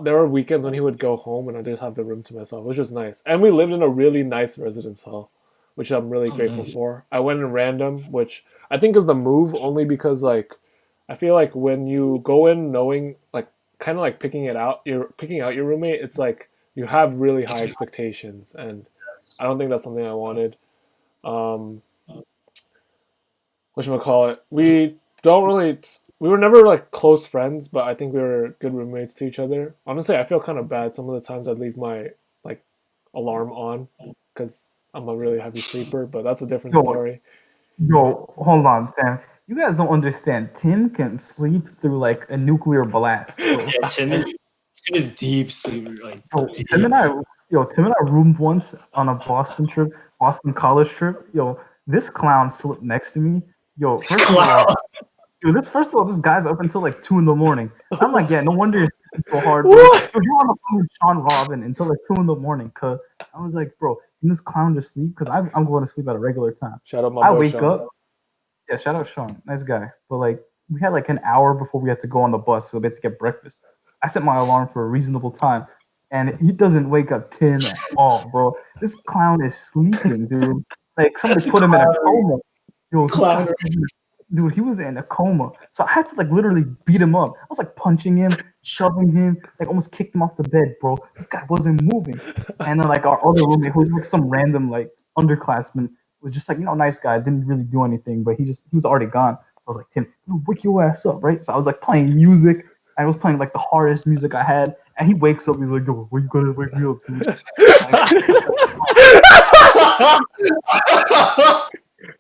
there were weekends when he would go home and I just have the room to myself, which was nice. And we lived in a really nice residence hall, which I'm really grateful nice. for. I went in random, which I think is the move only because like I feel like when you go in knowing like kind of like you're picking out your roommate, it's like you have really high expectations and I don't think that's something I wanted. Um whatchamacallit, we were never like close friends, but I think we were good roommates to each other. Honestly, I feel kind of bad some of the times I'd leave my like alarm on because I'm a really heavy sleeper, but that's a different Yo, story. yo, hold on, fam. You guys don't understand. Tim can sleep through like a nuclear blast, bro. Yeah, Tim is deep sleeper, like Yo, Tim deep. and I, Tim and I roomed once on a Boston college trip. Yo, this clown slept next to me. Yo, first of all, this guy's up until like 2 in the morning. I'm like, yeah, no wonder you're sleeping so hard, bro. What? So you're on the phone with Sean Robin until like 2 in the morning. Cause I was like, bro, can this clown just sleep? Cause I'm going to sleep at a regular time. Shout out my I boy wake Sean. up. Yeah, shout out Sean, nice guy. But like, we had like an hour before we had to go on the bus. So we had to get breakfast. I set my alarm for a reasonable time, and he doesn't wake up Tim at all, bro. This clown is sleeping, dude. Like somebody put him in a coma. Yo, Clown. dude, he was in a coma. So I had to like literally beat him up. I was like punching him, shoving him, like almost kicked him off the bed, bro. This guy wasn't moving. And then like our other roommate, who was like some random like underclassman, was just like, nice guy, didn't really do anything, but he was already gone. So I was like, Tim, wake your ass up, right? So I was like playing music. I was playing like the hardest music I had, and he wakes up. He's like, "Yo, when you gonna wake me up, dude?"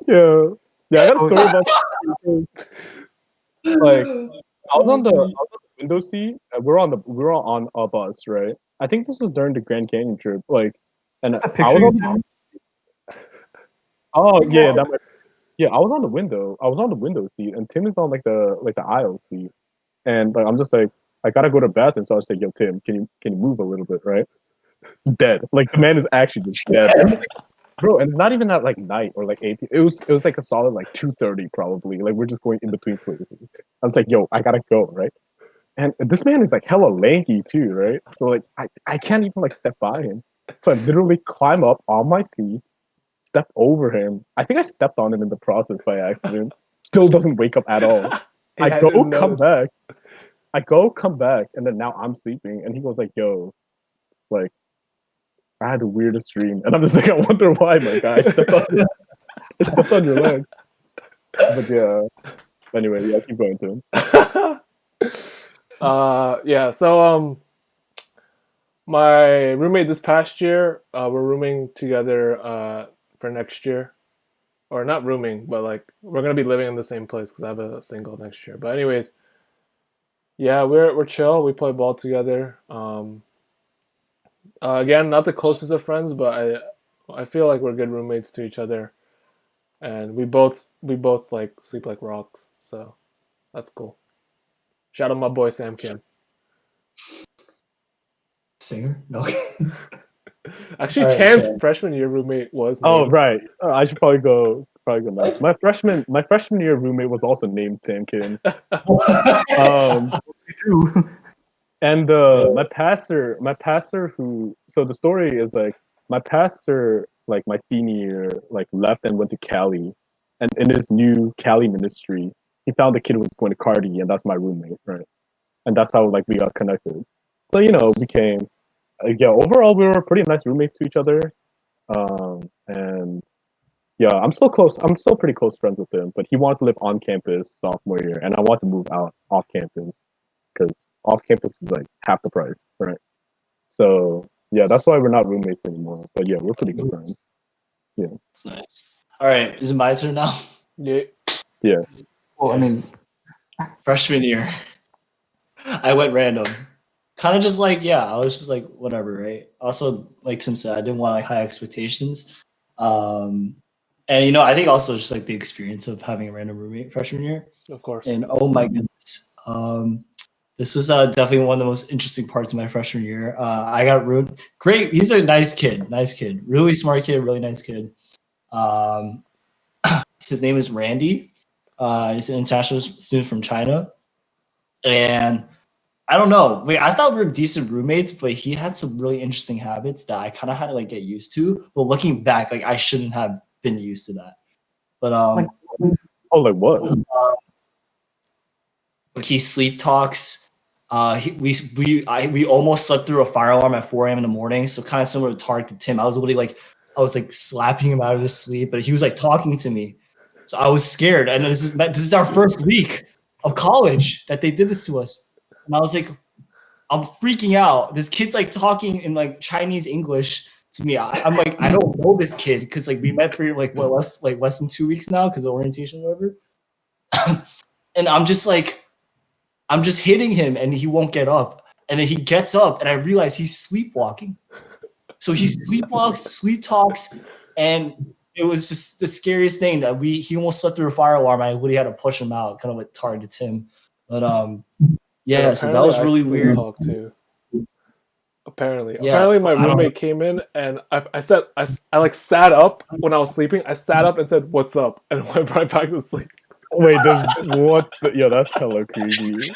Yeah, yeah. I got a story about that. Like, I was on the window seat. And we were on a bus, right? I think this was during the Grand Canyon trip. Like, and A I picture was you on. took? Oh yeah, Yes. yeah. I was on the window. I was on the window seat, and Tim is on like the aisle seat. And like I'm just like, I gotta go to the bathroom. So I was like, yo, Tim, can you move a little bit, right? Dead. Like the man is actually just dead. Bro, and it's not even at like night or like 8. It was like a solid like 2:30 probably. Like we're just going in between places. I was like, yo, I gotta go, right? And this man is like hella lanky too, right? So like I can't even like step by him. So I literally climb up on my seat, step over him. I think I stepped on him in the process by accident. Still doesn't wake up at all. I Yeah, go didn't come notice. back. I go come back, and then now I'm sleeping, and he goes like, "Yo, like I had the weirdest dream," and I'm just like, "I wonder why, my guy. I stepped on your leg." But yeah. Anyway, yeah, keep going, Tim. Yeah. So my roommate this past year, we're rooming together for next year, or not rooming, but like we're gonna be living in the same place because I have a single next year. But anyways, yeah, we're chill. We play ball together. Again, not the closest of friends, but I feel like we're good roommates to each other, and we both like sleep like rocks. So that's cool. Shout out my boy Sam Kim. Singer? No. Actually, All right, Chan's Chan. freshman year roommate was Oh named. right, I should probably go next. My freshman year roommate was also named Sam Kim. Um, True. and my pastor who so the story is like my pastor like my senior year like left and went to Cali, and in his new Cali ministry, he found the kid who was going to Cardi, and that's my roommate, right? And that's how like we got connected. So became yeah. Overall, we were pretty nice roommates to each other. And yeah, I'm still close. I'm still pretty close friends with him. But he wanted to live on campus sophomore year, and I want to move out off campus because off campus is like half the price, right? So yeah, that's why we're not roommates anymore. But yeah, we're pretty good friends. Yeah, That's nice. All right, is it my turn now? Yeah. yeah. Well, I mean, Freshman year, I went random. Kind of just like, yeah, I was just like, whatever, right? Also, like Tim said, I didn't want like high expectations. And I think also just like the experience of having a random roommate freshman year. Of course. And oh my goodness, this was definitely one of the most interesting parts of my freshman year. I got ruined. Great, he's a nice kid, really smart kid, really nice kid. His name is Randy. He's an international student from China, And I don't know. Wait, I thought we were decent roommates, but he had some really interesting habits that I kind of had to like get used to. But looking back, like I shouldn't have been used to that. But Like, Oh, like what? like he sleep talks. We almost slept through a fire alarm at 4 a.m. in the morning. So kind of similar to Tark to Tim. I was like slapping him out of his sleep, but he was like talking to me. So I was scared. And this is our first week of college that they did this to us. And I was like, I'm freaking out. This kid's like talking in like Chinese English to me. I'm like, I don't know this kid because like we met for like what less than 2 weeks now because of orientation or whatever. And I'm just hitting him and he won't get up. And then he gets up and I realize he's sleepwalking. So he sleepwalks, sleep talks, and it was just the scariest thing that he almost slept through a fire alarm. I literally had to push him out, kind of like target him. But yeah, so that was really weird. Talk to. Apparently, Yeah. my roommate came in and I like sat up when I was sleeping. I sat up and said, "What's up?" and went right back to sleep. Wait, what? Yeah, that's hella creepy.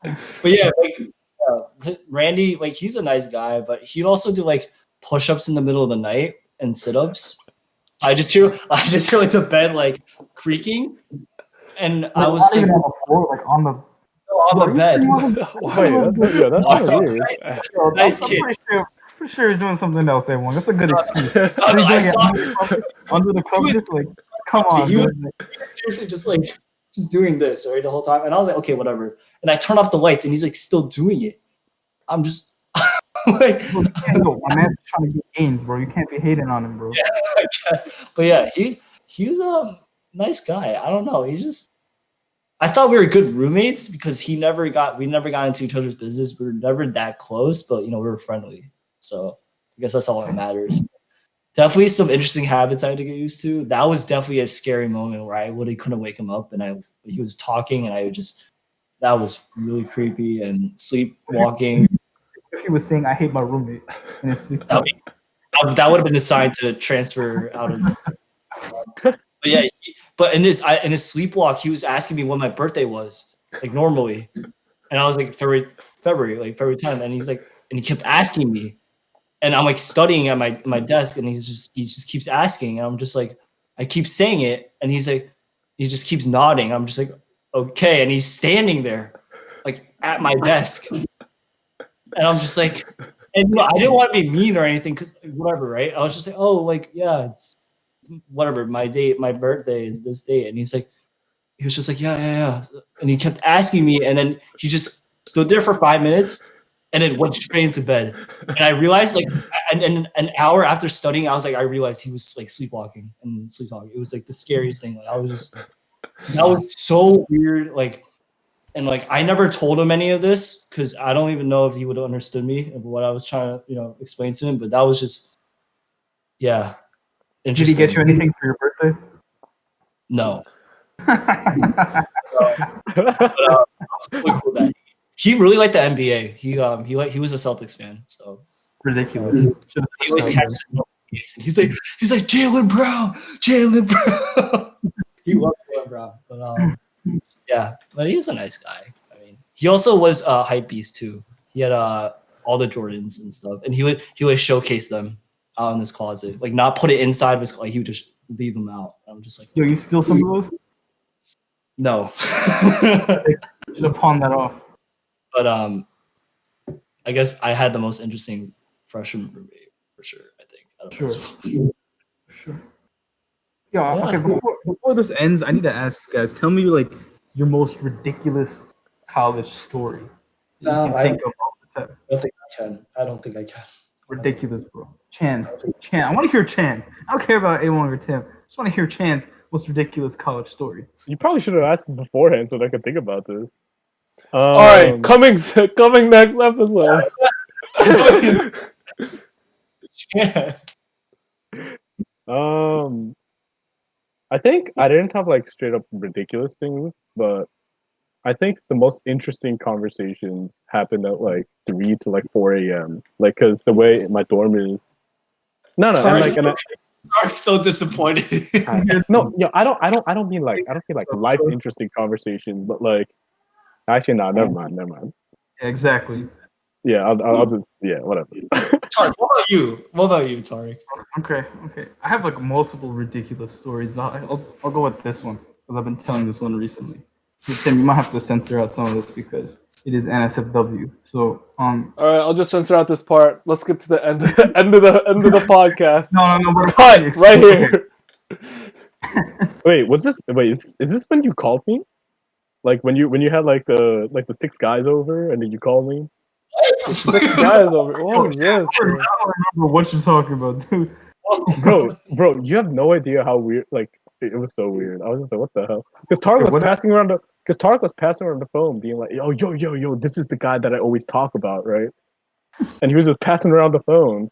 But yeah, like Randy, like he's a nice guy, but he'd also do like push-ups in the middle of the night and sit-ups. I just hear like the bed like creaking, and like, I was not like even on the floor, like on the bed. Wait, that's kind of weird. Nice I'm kid. pretty sure he's doing something else, everyone. That's a good excuse. He's I doing it saw under the covers, like, come on. he was man. seriously just doing this right the whole time, and I was like, okay, whatever. And I turn off the lights, and he's like still doing it. I'm just like, Bro, you can't go. My man's trying to get gains, bro. You can't be hating on him, bro. yeah, I guess. But yeah, he's a nice guy. I don't know. I thought we were good roommates because we never got into each other's business. We were never that close, but we were friendly. So I guess that's all that matters. Definitely some interesting habits I had to get used to. That was definitely a scary moment where I really couldn't wake him up, and he was talking, and that was really creepy and sleepwalking. If he was saying, "I hate my roommate," in his sleep, That would have been a sign to transfer out of. But yeah, but in his sleepwalk, he was asking me when my birthday was, like normally, and I was like February 10th, and he kept asking me, and I'm like studying at my desk, and he just keeps asking, and I'm just like, I keep saying it, and he just keeps nodding. I'm just like, okay, and he's standing there, like at my desk, and I'm just like, and I didn't want to be mean or anything because whatever, right? I was just like, oh, like yeah, it's whatever. My birthday is this date, and he was just like, yeah, and he kept asking me, and then he just stood there for 5 minutes, and then went straight into bed. And I realized, like, and an hour after studying, I realized he was like sleepwalking and sleep talking. It was like the scariest thing. Like that was so weird. Like, and like I never told him any of this because I don't even know if he would have understood me of what I was trying to explain to him. But that was just, yeah. did he get you anything for your birthday? No. But, was really cool that he really liked the NBA. He was a Celtics fan, so Ridiculous. he always catches the Celtics games. He's like Jaylen Brown. He loved Jaylen Brown, but yeah, but he was a nice guy. I mean, he also was a hype beast too. He had all the Jordans and stuff, and he would showcase them out in his closet, like not put it inside of his closet. He would just leave them out. I'm just like, Yo, you steal some of those? no. Should have pawned that off. But I guess I had the most interesting freshman roommate for sure. I think. I don't know. Sure. Yeah. Okay. Before this ends, I need to ask you guys. Tell me like your most ridiculous college story. You can think of all the time. I don't think I can. Ridiculous, bro. Chan. I want to hear Chan's. I don't care about A1 or Tim. I just want to hear Chan's most ridiculous college story. You probably should have asked this beforehand so that I could think about this. All right, coming next episode. Yeah. I think I didn't have like straight up ridiculous things, but I think the most interesting conversations happened at like 3 to like 4 a.m. Like, cause the way my dorm is. No, I'm so disappointed. No, I don't mean like life interesting conversations, but like Actually, no, never mind. Yeah, exactly. Yeah, I'll just whatever. Tariq, what about you? What about you, Tariq? Okay. I have like multiple ridiculous stories, but I'll go with this one because I've been telling this one recently. So Tim, you might have to censor out some of this because it is NSFW. So All right, I'll just censor out this part. Let's skip to the end. End of the podcast. no, but Cut right here. Wait, is this when you called me? Like when you had like the 6 guys over and then you called me? 6 guys over. What is this? I don't remember what you're talking about, dude. Bro, you have no idea how weird. Like it was so weird. I was just like, what the hell? Because Tarek was what- passing around the phone, being like, yo, this is the guy that I always talk about, right? And he was just passing around the phone,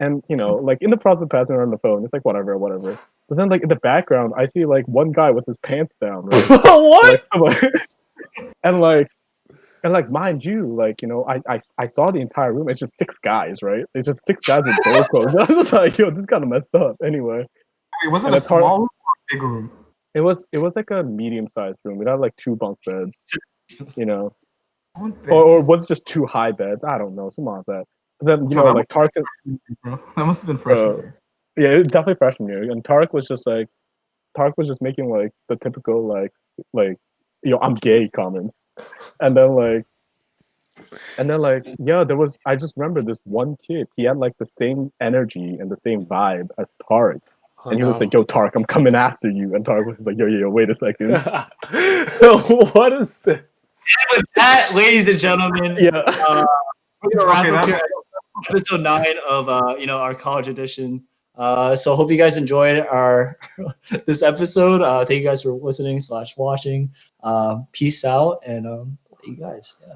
and like in the process of passing around the phone, it's like whatever. But then like in the background, I see like one guy with his pants down, right? What? and like mind you, like I saw the entire room. It's just 6 guys, right? It's just 6 guys with door closed. I was just like, yo, this is kind of messed up. Anyway, Wait, was it And a the tar- small room or a big room? it was like a medium-sized room. It had like 2 bunk beds, or was it just 2 high beds? I don't know, something like that. But then like Tarek, Bro, that must have been freshman year. yeah, it was definitely freshman year, and Tarek was just making like the typical like I'm gay comments, and then like yeah, I just remember this one kid. He had like the same energy and the same vibe as Tarek. Oh, And he was like, yo, Tarek, I'm coming after you. And Tarek was just like, yo, wait a second. What is this? With that, ladies and gentlemen, Yeah. we're gonna wrap up here episode 9 of our college edition. So hope you guys enjoyed this episode. Thank you guys for listening / watching. Peace out, and you guys. Yeah.